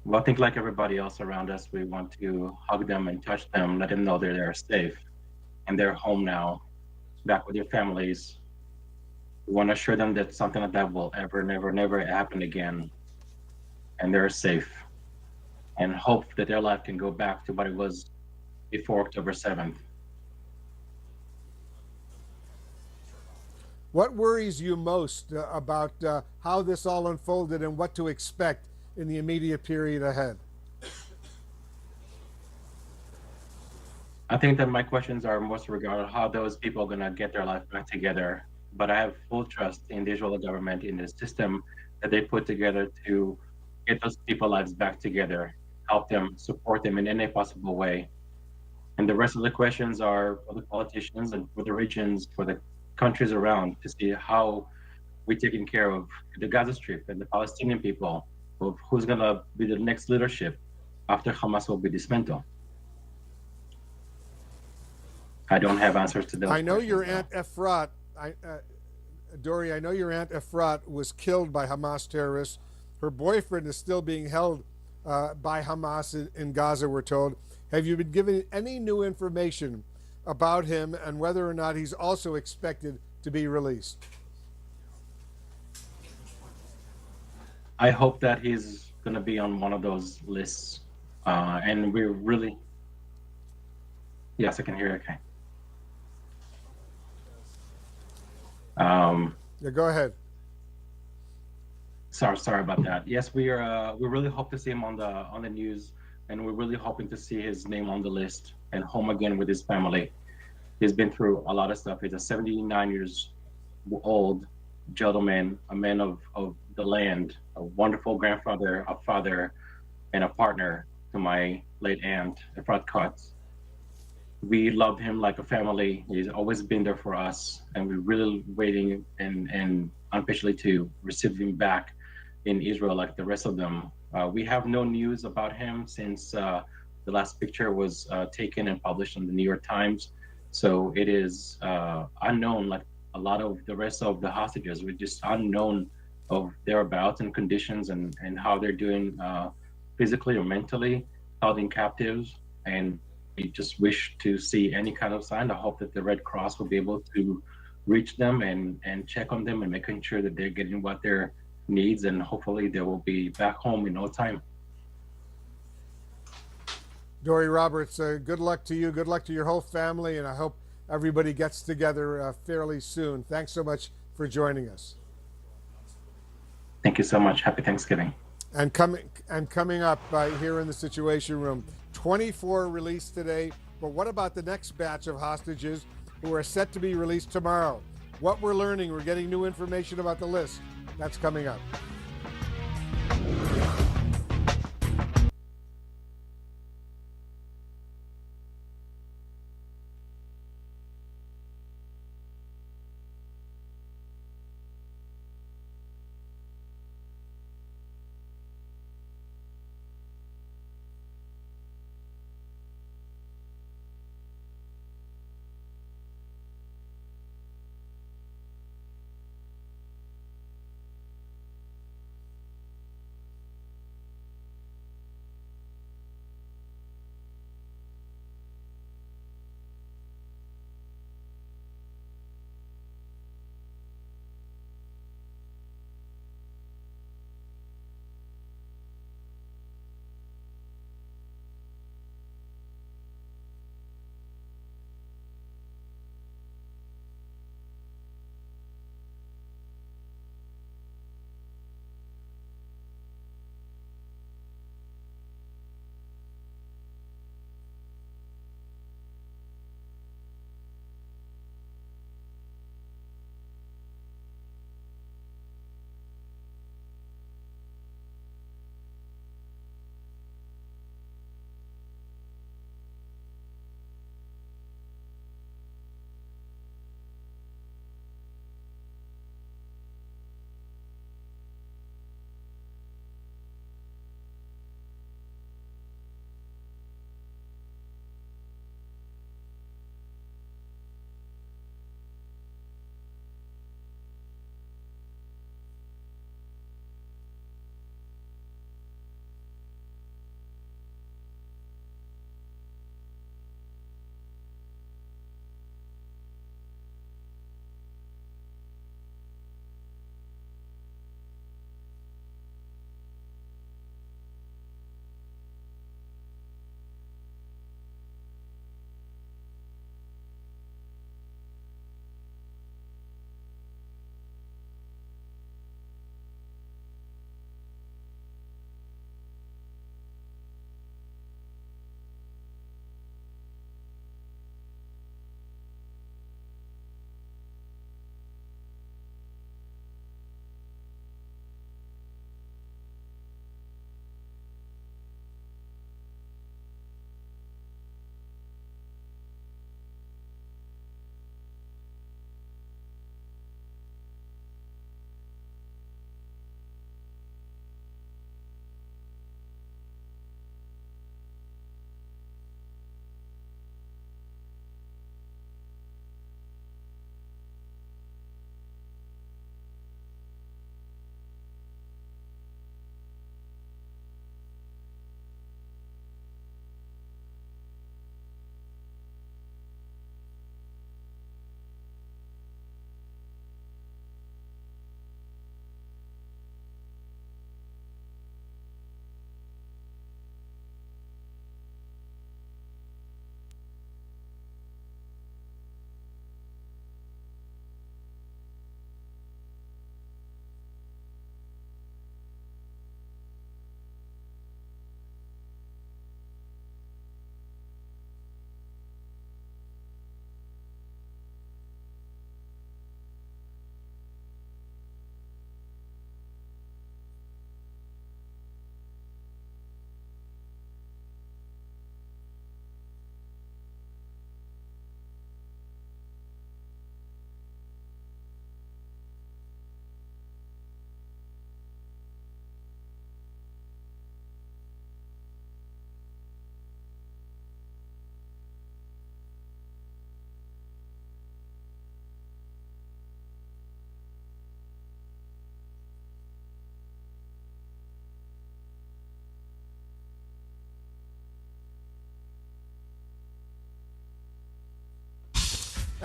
Well, I think like everybody else around us, we want to hug them and touch them, let them know they're safe and they're home now, back with their families. We want to assure them that something like that will never happen again, and they're safe, and hope that their life can go back to what it was before October 7th. What worries you most about how this all unfolded and what to expect in the immediate period ahead? I think that my questions are most regarding how those people are going to get their life back together. But I have full trust in the Israeli government, in the system that they put together to get those people's lives back together, help them, support them in any possible way. And the rest of the questions are for the politicians and for the regions, for the countries around, to see how we're taking care of the Gaza Strip and the Palestinian people, of who's going to be the next leadership after Hamas will be dismantled. I don't have answers to those. I know your Aunt Efrat, Dory, I know your Aunt Efrat was killed by Hamas terrorists. Her boyfriend is still being held by Hamas in Gaza, we're told. Have you been given any new information about him and whether or not he's also expected to be released? I hope that he's going to be on one of those lists. And we're really... Yes, I can hear you okay. Yeah, go ahead. Sorry about that. Yes, we really hope to see him on the news, and we're really hoping to see his name on the list and home again with his family. He's been through a lot of stuff. He's a 79 years old gentleman, a man of the land, a wonderful grandfather, a father, and a partner to my late aunt, Efrat Katz. We loved him like a family. He's always been there for us, and we're really waiting and impatiently to receive him back in Israel like the rest of them. We have no news about him since the last picture was taken and published in the New York Times. So it is unknown, like a lot of the rest of the hostages. We're just unknown of their abouts and conditions and how they're doing physically or mentally, held in captives. And we just wish to see any kind of sign. I hope that the Red Cross will be able to reach them and check on them and making sure that they're getting what their needs, and hopefully they will be back home in no time. Dory Roberts, good luck to you. Good luck to your whole family, and I hope everybody gets together fairly soon. Thanks so much for joining us. Thank you so much. Happy Thanksgiving. And coming up here in the Situation Room, 24 released today, but what about the next batch of hostages who are set to be released tomorrow? What we're learning, we're getting new information about the list. That's coming up.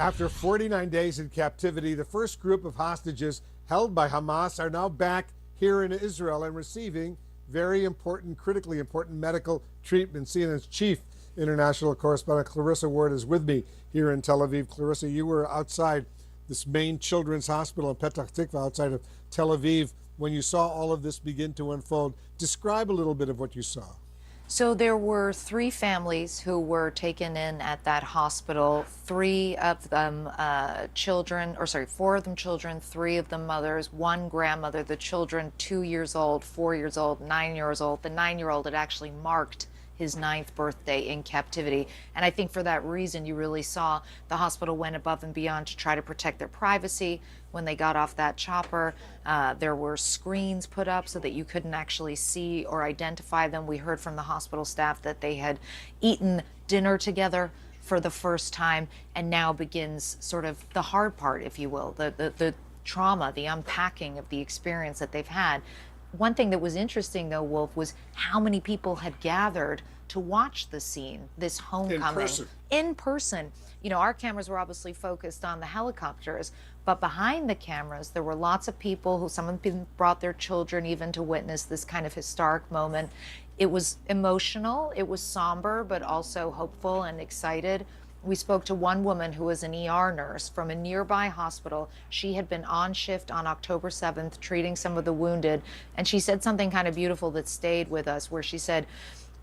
After 49 days in captivity, the first group of hostages held by Hamas are now back here in Israel and receiving very important, critically important medical treatment. CNN's chief international correspondent Clarissa Ward is with me here in Tel Aviv. Clarissa, you were outside this main children's hospital in Petah Tikva outside of Tel Aviv when you saw all of this begin to unfold. Describe a little bit of what you saw. So there were 3 families who were taken in at that hospital. 3 of them children, 4 of them children, 3 of them mothers, 1 grandmother. The children 2 years old, 4 years old, 9 years old. The 9-year-old had actually marked his 9th birthday in captivity. And I think for that reason, you really saw the hospital went above and beyond to try to protect their privacy. When they got off that chopper, there were screens put up so that you couldn't actually see or identify them. We heard from the hospital staff that they had eaten dinner together for the first time, and now begins sort of the hard part, if you will, the trauma, the unpacking of the experience that they've had. One thing that was interesting, though, Wolf, was how many people had gathered to watch the scene, this homecoming. In person. You know, our cameras were obviously focused on the helicopters, but behind the cameras, there were lots of people who, some of them brought their children even to witness this kind of historic moment. It was emotional, it was somber, but also hopeful and excited. We spoke to one woman who was an ER nurse from a nearby hospital. She had been on shift on October 7th treating some of the wounded, and she said something kind of beautiful that stayed with us, where she said,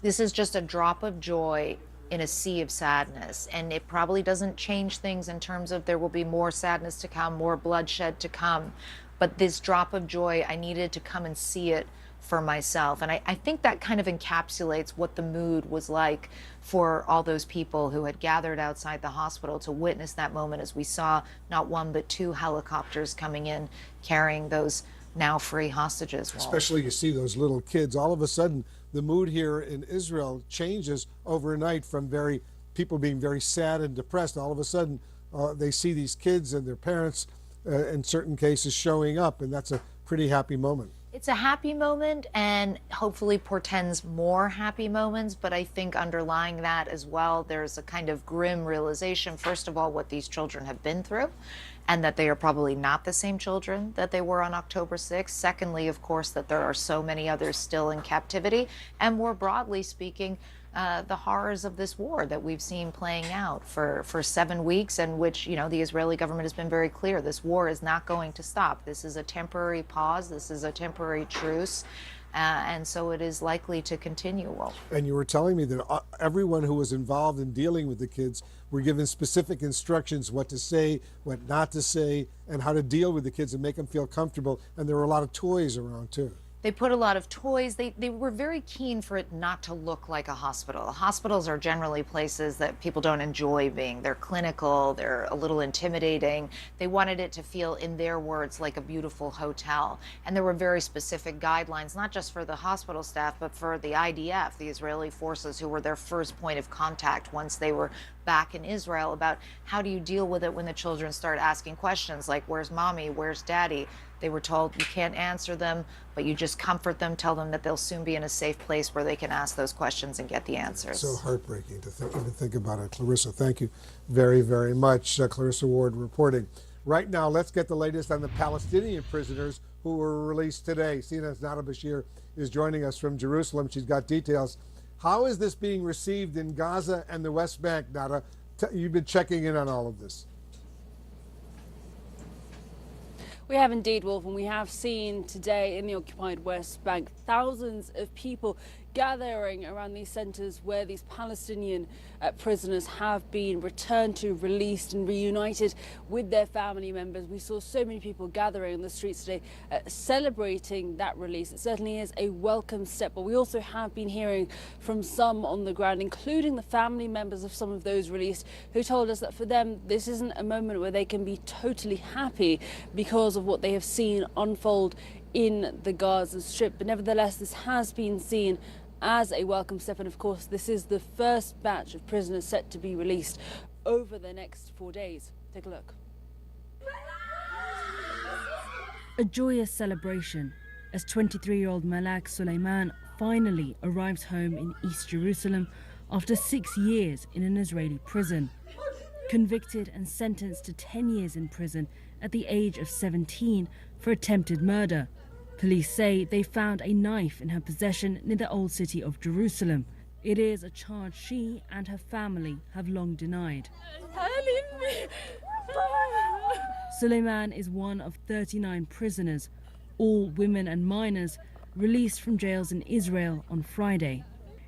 this is just a drop of joy in a sea of sadness, and it probably doesn't change things in terms of there will be more sadness to come, more bloodshed to come, but this drop of joy, I needed to come and see it for myself. And I think that kind of encapsulates what the mood was like for all those people who had gathered outside the hospital to witness that moment, as we saw not 1 but 2 helicopters coming in carrying those now free hostages. Especially you see those little kids. All of a sudden, the mood here in Israel changes overnight from people being very sad and depressed. All of a sudden, they see these kids and their parents, in certain cases, showing up, and that's a pretty happy moment. It's a happy moment and hopefully portends more happy moments, but I think underlying that as well, there's a kind of grim realization, first of all, what these children have been through, and that they are probably not the same children that they were on October 6th. Secondly, of course, that there are so many others still in captivity, and more broadly speaking, the horrors of this war that we've seen playing out for 7 weeks, and which, you know, the Israeli government has been very clear, this war is not going to stop. This is a temporary pause, this is a temporary truce, and so it is likely to continue. Wolf. And you were telling me that everyone who was involved in dealing with the kids were given specific instructions what to say, what not to say, and how to deal with the kids and make them feel comfortable, and there were a lot of toys around too. They put a lot of toys. They were very keen for it not to look like a hospital. Hospitals are generally places that people don't enjoy being. They're clinical, they're a little intimidating. They wanted it to feel, in their words, like a beautiful hotel. And there were very specific guidelines, not just for the hospital staff, but for the IDF, the Israeli forces, who were their first point of contact once they were back in Israel, about how do you deal with it when the children start asking questions like, where's mommy, where's daddy? They were told you can't answer them, but you just comfort them, tell them that they'll soon be in a safe place where they can ask those questions and get the answers. So heartbreaking to think about it. Clarissa, thank you very, very much. Clarissa Ward reporting. Right now, let's get the latest on the Palestinian prisoners who were released today. CNN's Nada Bashir is joining us from Jerusalem. She's got details. How is this being received in Gaza and the West Bank, Nada? You've been checking in on all of this. We have indeed, Wolf, and we have seen today in the occupied West Bank thousands of people gathering around these centres where these Palestinian prisoners have been returned to, released and reunited with their family members. We saw so many people gathering in the streets today celebrating that release. It certainly is a welcome step, but we also have been hearing from some on the ground, including the family members of some of those released, who told us that for them this isn't a moment where they can be totally happy because of what they have seen unfold in the Gaza Strip. But nevertheless, this has been seen as a welcome step, and of course this is the first batch of prisoners set to be released over the next 4 days. Take a look. A joyous celebration as 23-year-old Malak Suleiman finally arrives home in East Jerusalem after 6 years in an Israeli prison. convicted and sentenced to 10 years in prison at the age of 17 for attempted murder. Police say they found a knife in her possession near the Old City of Jerusalem. It is a charge she and her family have long denied. Suleiman is one of 39 prisoners, all women and minors, released from jails in Israel on Friday,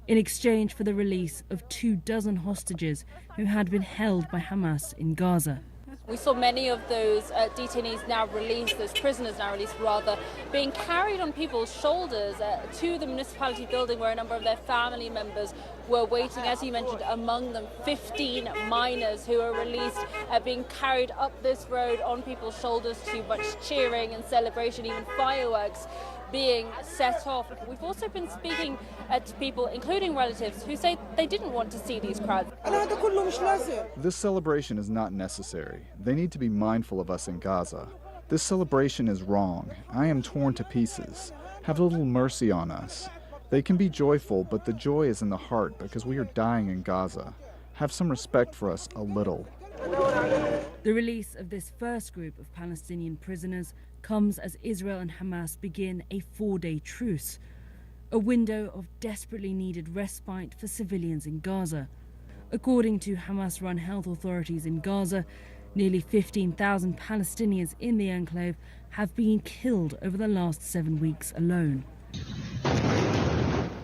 in exchange for the release of 24 hostages who had been held by Hamas in Gaza. We saw many of those detainees now released, those prisoners now released rather, being carried on people's shoulders to the municipality building where a number of their family members were waiting. As you mentioned, among them 15 minors who were released, being carried up this road on people's shoulders to much cheering and celebration, even fireworks being set off. We've also been speaking to people, including relatives, who say they didn't want to see these crowds. This celebration is not necessary. They need to be mindful of us in Gaza. This celebration is wrong. I am torn to pieces. Have a little mercy on us. They can be joyful, but the joy is in the heart because we are dying in Gaza. Have some respect for us a little. The release of this first group of Palestinian prisoners comes as Israel and Hamas begin a 4-day truce, a window of desperately needed respite for civilians in Gaza. According to Hamas-run health authorities in Gaza, nearly 15,000 Palestinians in the enclave have been killed over the last 7 weeks alone.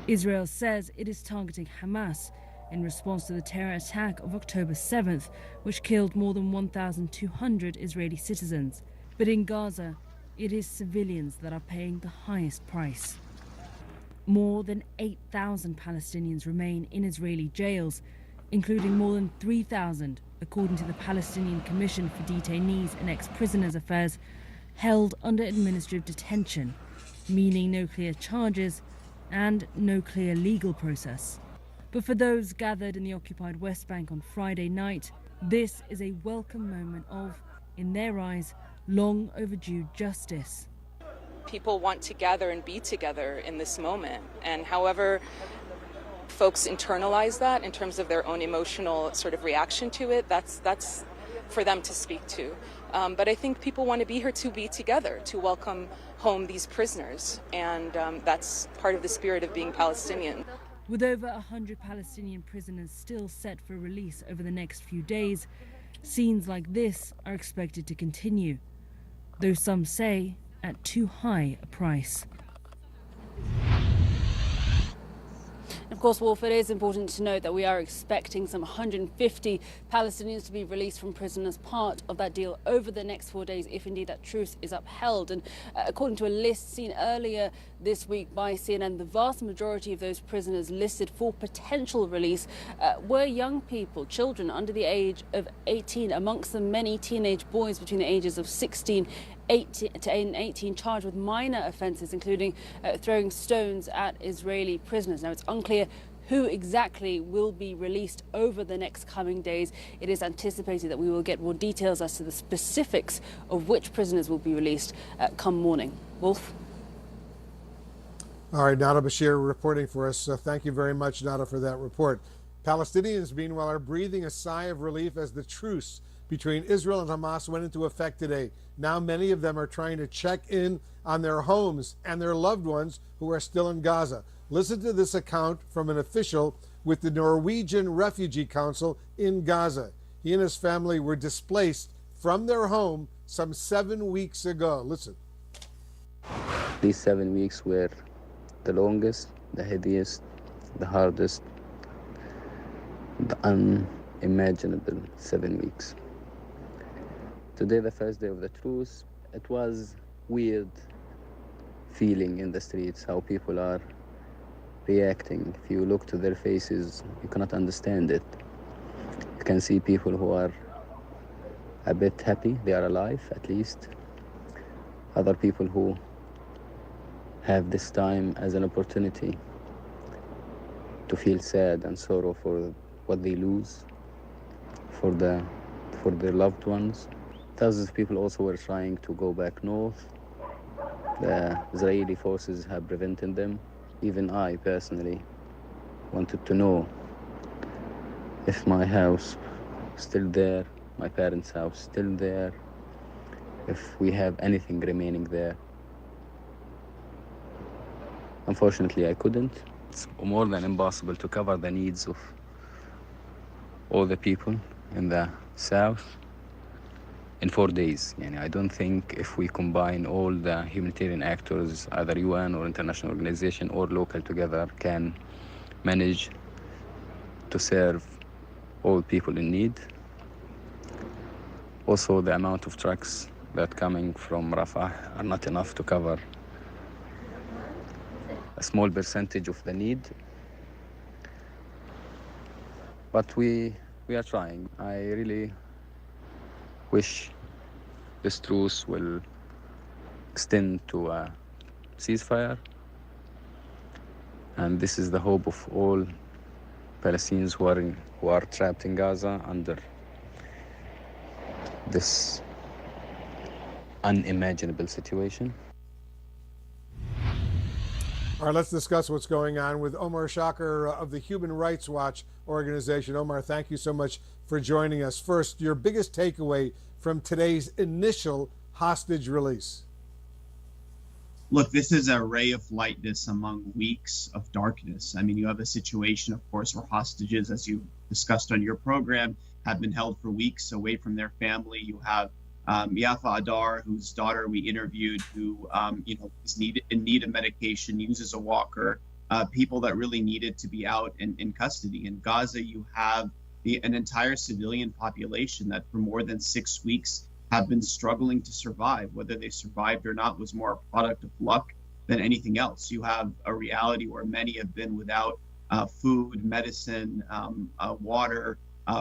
Israel says it is targeting Hamas in response to the terror attack of October 7th, which killed more than 1,200 Israeli citizens. But in Gaza, it is civilians that are paying the highest price. More than 8,000 Palestinians remain in Israeli jails, including more than 3,000, according to the Palestinian Commission for Detainees and Ex-Prisoners Affairs, held under administrative detention, meaning no clear charges and no clear legal process. But for those gathered in the occupied West Bank on Friday night, this is a welcome moment of, in their eyes, long overdue justice. People want to gather and be together in this moment, and however folks internalize that in terms of their own emotional sort of reaction to it, that's for them to speak to. But I think people want to be here to be together, to welcome home these prisoners, and that's part of the spirit of being Palestinian. With over 100 Palestinian prisoners still set for release over the next few days, scenes like this are expected to continue, though some say at too high a price. Of course, Wolf, it is important to note that we are expecting some 150 Palestinians to be released from prison as part of that deal over the next 4 days, if indeed that truce is upheld. And according to a list seen earlier this week by CNN, the vast majority of those prisoners listed for potential release were young people, children under the age of 18, amongst them many teenage boys between the ages of 16 to 18 charged with minor offences, including throwing stones at Israeli prisoners. Now, it's unclear who exactly will be released over the next coming days. It is anticipated that we will get more details as to the specifics of which prisoners will be released come morning. Wolf? All right, Nada Bashir reporting for us. Thank you very much, Nada, for that report. Palestinians, meanwhile, are breathing a sigh of relief as the truce between Israel and Hamas went into effect today. Now many of them are trying to check in on their homes and their loved ones who are still in Gaza. Listen to this account from an official with the Norwegian Refugee Council in Gaza. He and his family were displaced from their home some 7 weeks ago. Listen. These 7 weeks were the longest, the heaviest, the hardest, the unimaginable 7 weeks. Today, the first day of the truce, it was weird feeling in the streets, how people are reacting. If you look to their faces, you cannot understand it. You can see people who are a bit happy, they are alive at least. Other people who have this time as an opportunity to feel sad and sorrow for what they lose, for their loved ones. Thousands of people also were trying to go back north. The Israeli forces have prevented them. Even I personally wanted to know if my house still there, my parents' house still there, if we have anything remaining there. Unfortunately, I couldn't. It's more than impossible to cover the needs of all the people in the south in 4 days. I don't think if we combine all the humanitarian actors, either UN or international organization or local together, can manage to serve all people in need. Also, the amount of trucks that coming from Rafah are not enough to cover a small percentage of the need. But we are trying. I really wish this truce will extend to a ceasefire. And this is the hope of all Palestinians who are trapped in Gaza under this unimaginable situation. All right, let's discuss what's going on with Omar Shaker of the Human Rights Watch organization. Omar, thank you so much for joining us. First, your biggest takeaway from today's initial hostage release. Look, this is a ray of lightness among weeks of darkness. I mean, you have a situation, of course, where hostages, as you discussed on your program, have been held for weeks away from their family. You have Yafa Adar, whose daughter we interviewed, who is in need of medication, uses a walker. People that really needed to be out in custody. In Gaza, you have an entire civilian population that for more than 6 weeks have been struggling to survive. Whether they survived or not was more a product of luck than anything else. You have a reality where many have been without food, medicine, water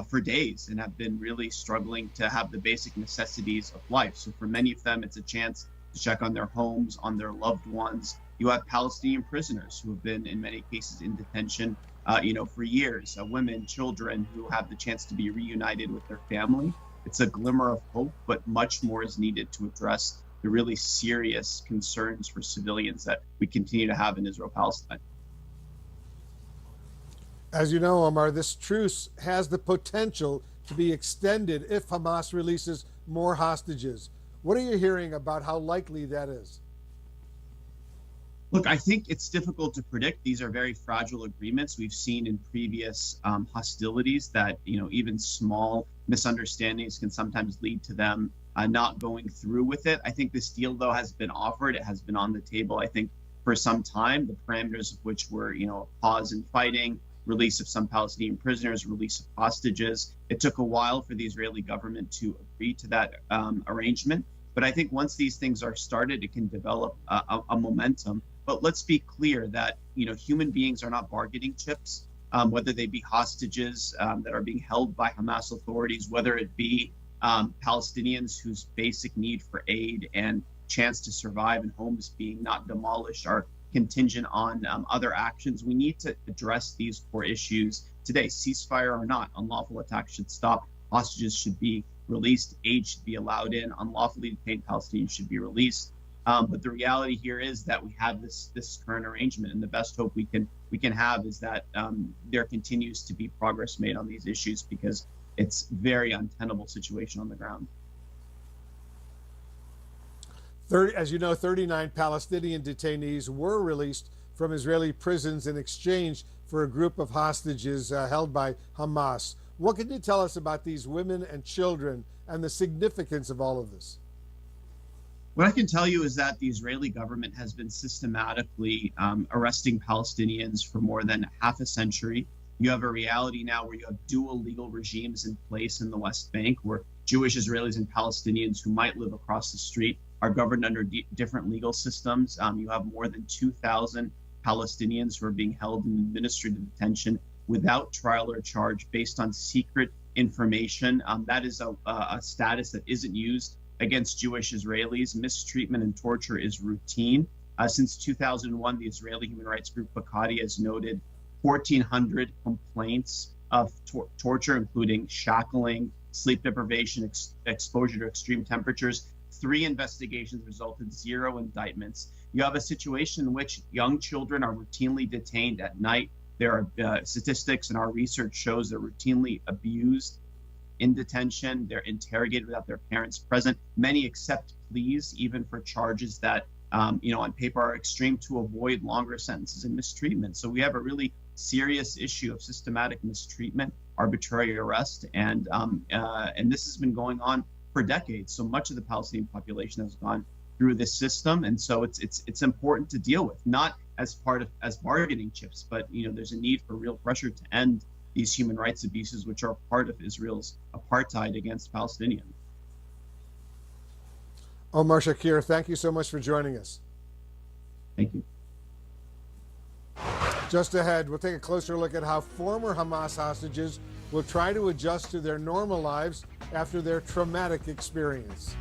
for days, and have been really struggling to have the basic necessities of life. So for many of them, it's a chance to check on their homes, on their loved ones. You have Palestinian prisoners who have been, in many cases, in detention, for years. Women, children who have the chance to be reunited with their family. It's a glimmer of hope, but much more is needed to address the really serious concerns for civilians that we continue to have in Israel-Palestine. As you know, Omar, this truce has the potential to be extended if Hamas releases more hostages. What are you hearing about how likely that is? Look, I think it's difficult to predict. These are very fragile agreements. We've seen in previous hostilities that, even small misunderstandings can sometimes lead to them not going through with it. I think this deal, though, has been offered. It has been on the table, I think, for some time, the parameters of which were, a pause in fighting, release of some Palestinian prisoners, release of hostages. It took a while for the Israeli government to agree to that arrangement. But I think once these things are started, it can develop a momentum. But let's be clear that, human beings are not bargaining chips, whether they be hostages that are being held by Hamas authorities, whether it be Palestinians whose basic need for aid and chance to survive and homes being not demolished are contingent on other actions. We need to address these core issues today. Ceasefire or not, unlawful attacks should stop. Hostages should be released. Aid should be allowed in. Unlawfully detained Palestinians should be released. But the reality here is that we have this current arrangement, and the best hope we can have is that there continues to be progress made on these issues, because it's very untenable situation on the ground. As you know, 39 Palestinian detainees were released from Israeli prisons in exchange for a group of hostages held by Hamas. What can you tell us about these women and children and the significance of all of this? What I can tell you is that the Israeli government has been systematically arresting Palestinians for more than half a century. You have a reality now where you have dual legal regimes in place in the West Bank, where Jewish Israelis and Palestinians who might live across the street are governed under different legal systems. You have more than 2,000 Palestinians who are being held in administrative detention without trial or charge based on secret information. That is a status that isn't used against Jewish Israelis. Mistreatment and torture is routine. Since 2001, the Israeli human rights group Bakati has noted 1,400 complaints of torture, including shackling, sleep deprivation, exposure to extreme temperatures. 3 investigations resulted, 0 indictments. You have a situation in which young children are routinely detained at night. There are statistics, and our research shows they're routinely abused in detention. They're interrogated without their parents present. Many accept pleas, even for charges that, on paper are extreme, to avoid longer sentences and mistreatment. So we have a really serious issue of systematic mistreatment, arbitrary arrest, and this has been going on for decades. So much of the Palestinian population has gone through this system, and so it's important to deal with, not as bargaining chips, but there's a need for real pressure to end these human rights abuses, which are part of Israel's apartheid against Palestinians. Omar Shakir, thank you so much for joining us. Thank you. Just ahead, we'll take a closer look at how former Hamas hostages will try to adjust to their normal lives after their traumatic experience.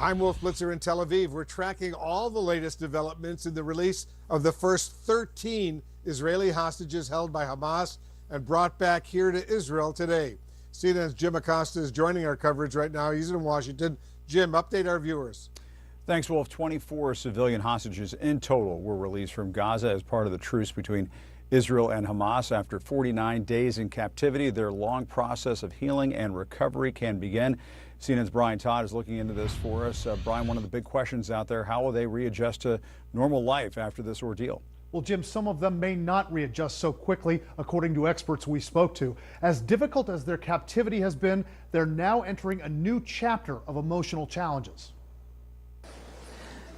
I'm Wolf Blitzer in Tel Aviv. We're tracking all the latest developments in the release of the first 13 Israeli hostages held by Hamas and brought back here to Israel today. CNN's Jim Acosta is joining our coverage right now. He's in Washington. Jim, update our viewers. Thanks, Wolf. 24 civilian hostages in total were released from Gaza as part of the truce between Israel and Hamas. After 49 days in captivity, their long process of healing and recovery can begin. CNN's Brian Todd is looking into this for us. Brian, one of the big questions out there, how will they readjust to normal life after this ordeal? Well, Jim, some of them may not readjust so quickly, according to experts we spoke to. As difficult as their captivity has been, they're now entering a new chapter of emotional challenges.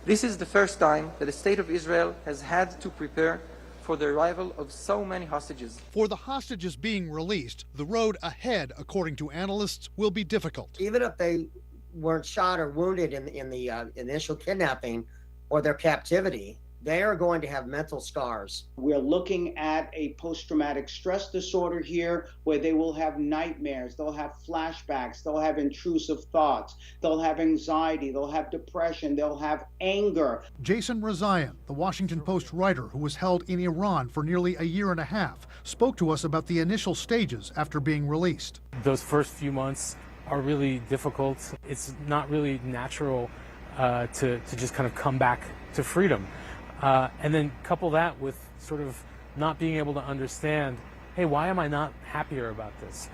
This is the first time that the state of Israel has had to prepare for the arrival of so many hostages. For the hostages being released, the road ahead, according to analysts, will be difficult. Even if they weren't shot or wounded in the initial kidnapping or their captivity, they are going to have mental scars. We're looking at a post-traumatic stress disorder here where they will have nightmares, they'll have flashbacks, they'll have intrusive thoughts, they'll have anxiety, they'll have depression, they'll have anger. Jason Rezaian, the Washington Post writer who was held in Iran for nearly a year and a half, spoke to us about the initial stages after being released. Those first few months are really difficult. It's not really natural to just kind of come back to freedom. And then couple that with sort of not being able to understand, hey, why am I not happier about this?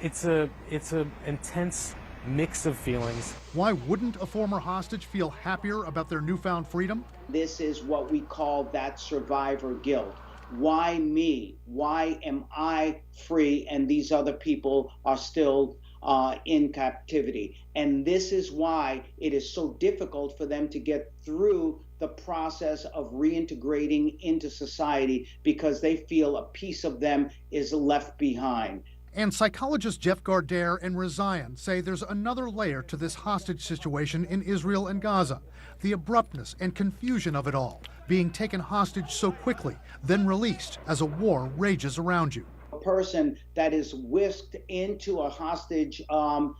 It's a intense mix of feelings. Why wouldn't a former hostage feel happier about their newfound freedom? This is what we call that survivor guilt. Why me? Why am I free and these other people are still in captivity? And this is why it is so difficult for them to get through the process of reintegrating into society, because they feel a piece of them is left behind. And psychologists Jeff Gardere and Rezaian say there's another layer to this hostage situation in Israel and Gaza. The abruptness and confusion of it all, being taken hostage so quickly, then released as a war rages around you. A person that is whisked into a hostage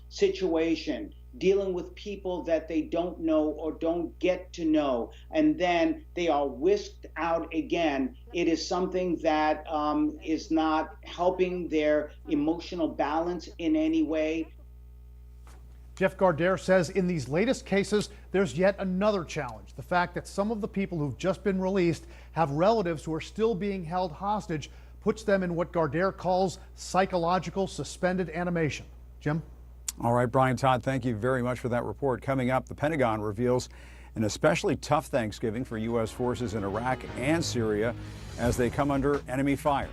situation, dealing with people that they don't know or don't get to know, and then they are whisked out again. It is something that is not helping their emotional balance in any way. Jeff Gardere says in these latest cases, there's yet another challenge. The fact that some of the people who've just been released have relatives who are still being held hostage puts them in what Gardere calls psychological suspended animation. Jim? All right, Brian Todd, thank you very much for that report. Coming up, the Pentagon reveals an especially tough Thanksgiving for U.S. forces in Iraq and Syria as they come under enemy fire.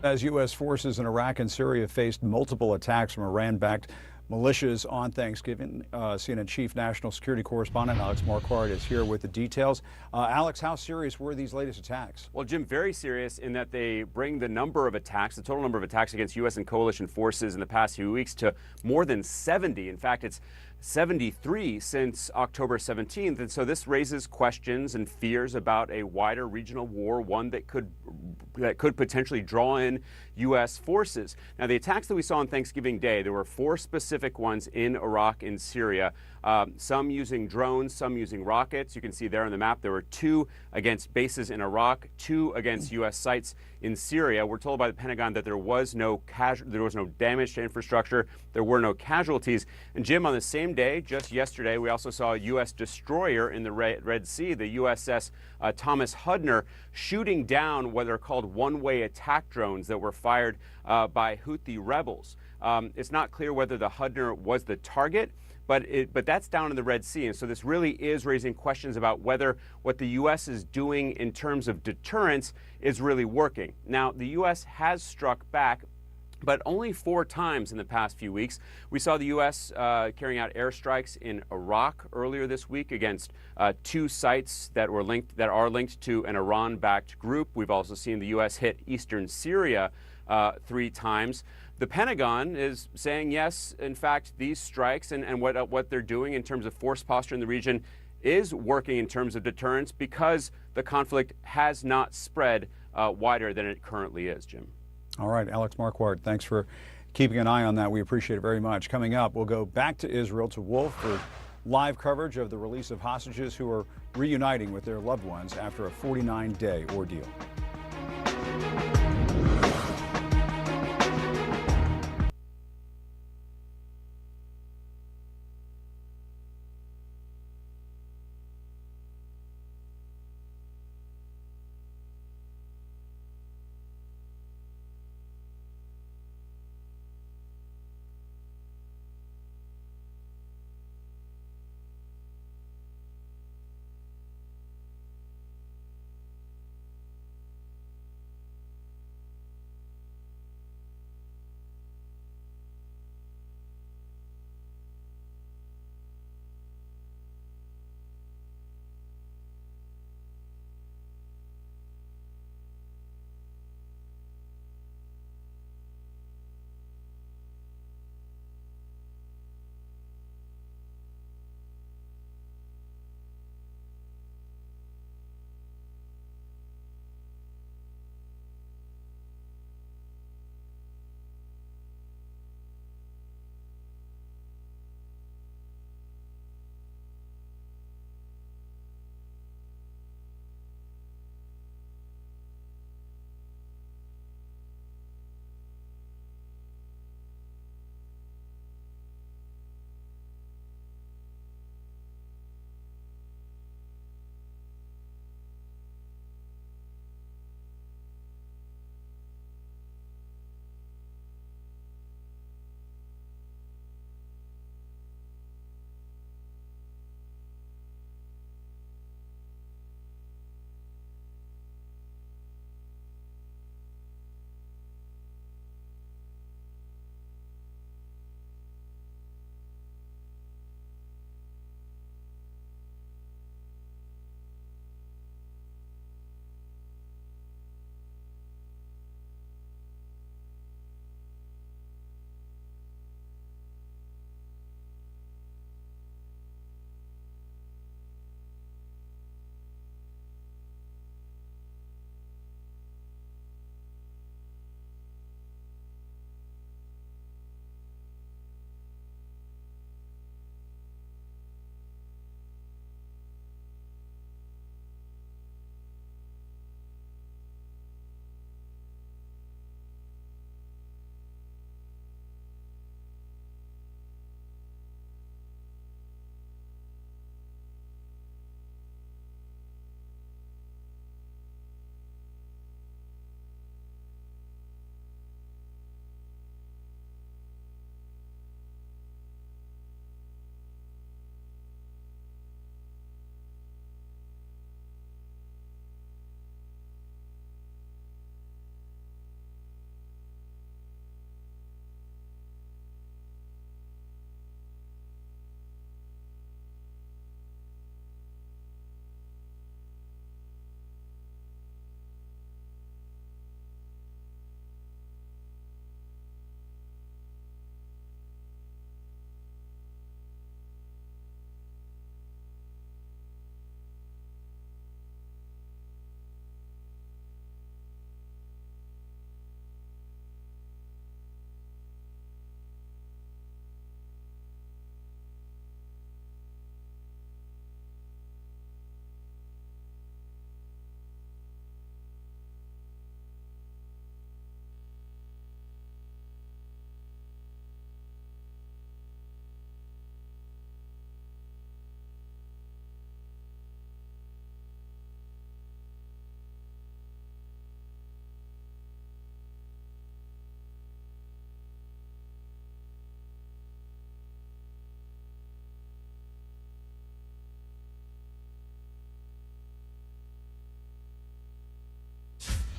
As U.S. forces in Iraq and Syria faced multiple attacks from Iran-backed militias on Thanksgiving, CNN Chief National Security Correspondent Alex Marquardt is here with the details. Alex, how serious were these latest attacks? Well, Jim, very serious in that they bring the number of attacks, the total number of attacks against U.S. and coalition forces in the past few weeks to more than 70. In fact, it's 73 since October 17th. And so this raises questions and fears about a wider regional war, one that could potentially draw in U.S. forces. Now, the attacks that we saw on Thanksgiving Day, there were 4 specific ones in Iraq and Syria, some using drones, some using rockets. You can see there on the map there were 2 against bases in Iraq, 2 against U.S. sites in Syria. We're told by the Pentagon that there was no damage to infrastructure, there were no casualties. And Jim, on the same day, just yesterday, we also saw a U.S. destroyer in the Red Sea, the USS Thomas Hudner, shooting down what are called one-way attack drones that were fired by Houthi rebels. It's not clear whether the Hudner was the target, but that's down in the Red Sea. And so this really is raising questions about whether what the U.S. is doing in terms of deterrence is really working. Now, the U.S. has struck back, but only 4 times in the past few weeks. We saw the U.S. Carrying out airstrikes in Iraq earlier this week against 2 sites that are linked to an Iran-backed group. We've also seen the U.S. hit eastern Syria 3 times. The Pentagon is saying, yes, in fact, these strikes and what they're doing in terms of force posture in the region is working in terms of deterrence because the conflict has not spread wider than it currently is, Jim. All right, Alex Marquardt, thanks for keeping an eye on that. We appreciate it very much. Coming up, we'll go back to Israel, to Wolf, for live coverage of the release of hostages who are reuniting with their loved ones after a 49-day ordeal.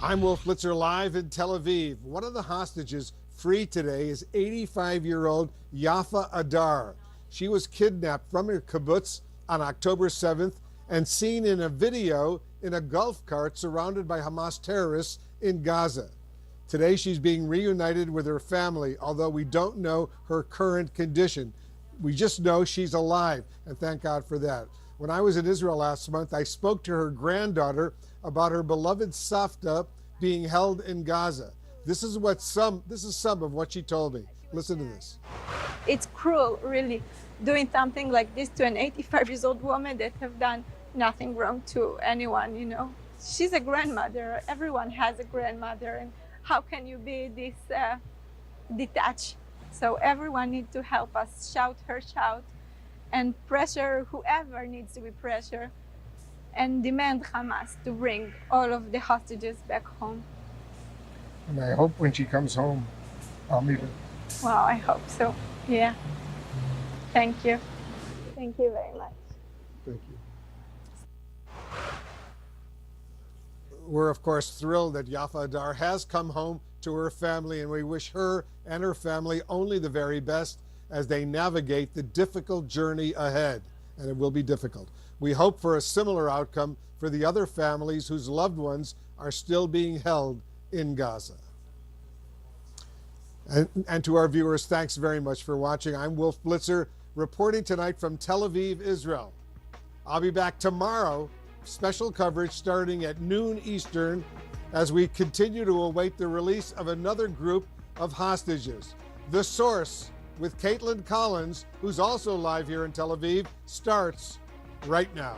I'm Wolf Blitzer live in Tel Aviv. One of the hostages free today is 85-year-old Yafa Adar. She was kidnapped from her kibbutz on October 7th and seen in a video in a golf cart surrounded by Hamas terrorists in Gaza. Today she's being reunited with her family, although we don't know her current condition. We just know she's alive, and thank God for that. When I was in Israel last month, I spoke to her granddaughter about her beloved Savta being held in Gaza. This is some of what she told me. Listen to this. It's cruel, really, doing something like this to an 85-year-old woman that have done nothing wrong to anyone, you know. She's a grandmother. Everyone has a grandmother, and how can you be this detached? So everyone needs to help us shout, and pressure whoever needs to be pressured, and demand Hamas to bring all of the hostages back home. And I hope when she comes home, I'll meet her. Well, I hope so. Yeah. Thank you. Thank you very much. Thank you. We're, of course, thrilled that Yafa Adar has come home to her family, and we wish her and her family only the very best as they navigate the difficult journey ahead. And it will be difficult. We hope for a similar outcome for the other families whose loved ones are still being held in Gaza. And to our viewers, thanks very much for watching. I'm Wolf Blitzer, reporting tonight from Tel Aviv, Israel. I'll be back tomorrow, special coverage starting at noon Eastern, as we continue to await the release of another group of hostages. The Source with Caitlin Collins, who's also live here in Tel Aviv, starts right now.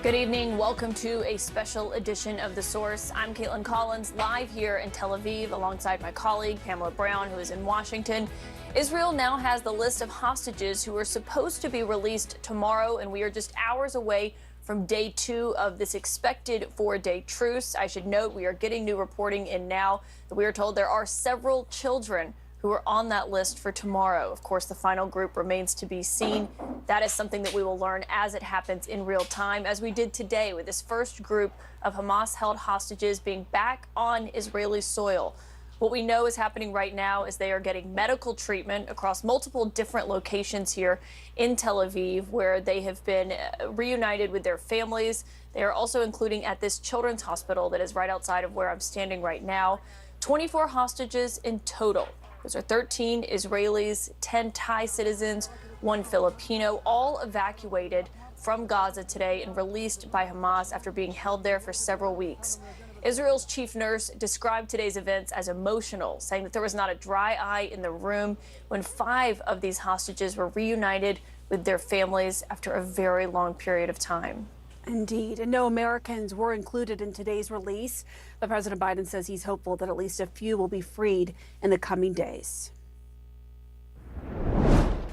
Good evening. Welcome to a special edition of The Source. I'm Caitlin Collins, live here in Tel Aviv alongside my colleague Pamela Brown, who is in Washington. Israel now has the list of hostages who are supposed to be released tomorrow, and we are just hours away from day 2 of this expected 4-day truce. I should note we are getting new reporting in now that we are told there are several children who are on that list for tomorrow. Of course, the final group remains to be seen. That is something that we will learn as it happens in real time, as we did today with this first group of Hamas-held hostages being back on Israeli soil. What we know is happening right now is they are getting medical treatment across multiple different locations here in Tel Aviv, where they have been reunited with their families. They are also including at this children's hospital that is right outside of where I'm standing right now. 24 hostages in total. Those are 13 Israelis, 10 Thai citizens, 1 Filipino, all evacuated from Gaza today and released by Hamas after being held there for several weeks. Israel's chief nurse described today's events as emotional, saying that there was not a dry eye in the room when 5 of these hostages were reunited with their families after a very long period of time. Indeed, and no Americans were included in today's release, but President Biden says he's hopeful that at least a few will be freed in the coming days.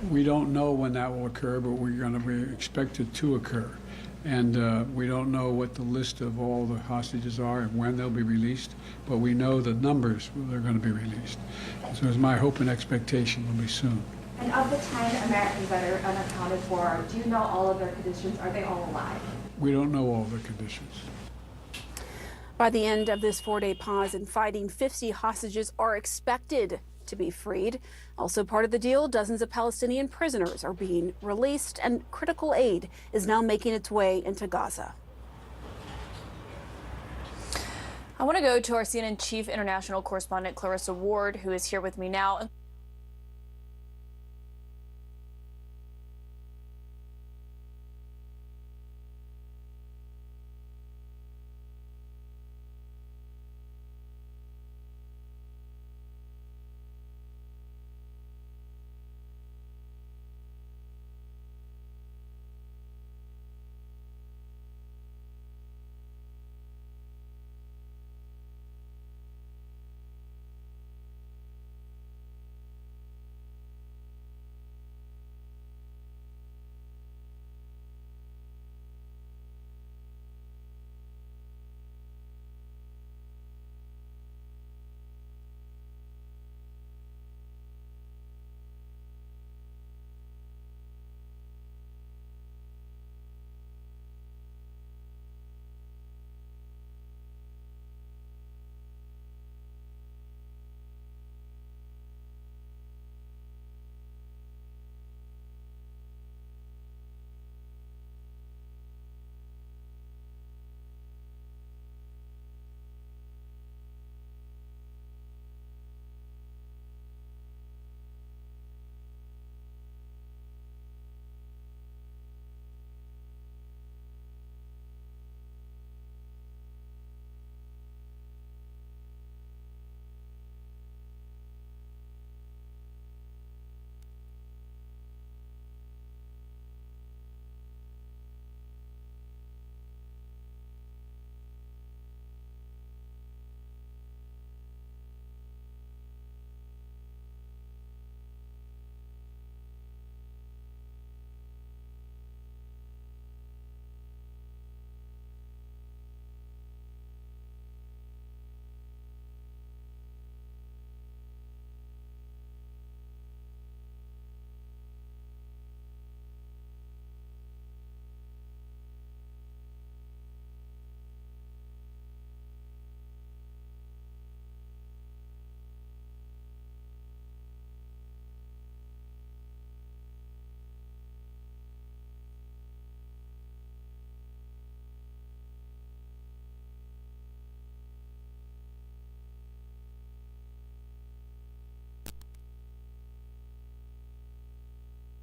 We don't know when that will occur, but we expect it to occur. And we don't know what the list of all the hostages are and when they'll be released, but we know the numbers they're going to be released. So it's my hope and expectation will be soon. And of the 10 Americans that are unaccounted for, do you know all of their conditions? Are they all alive? We don't know all the conditions. By the end of this 4-day pause in fighting, 50 hostages are expected to be freed. Also part of the deal, dozens of Palestinian prisoners are being released, and critical aid is now making its way into Gaza. I want to go to our CNN chief international correspondent, Clarissa Ward, who is here with me now.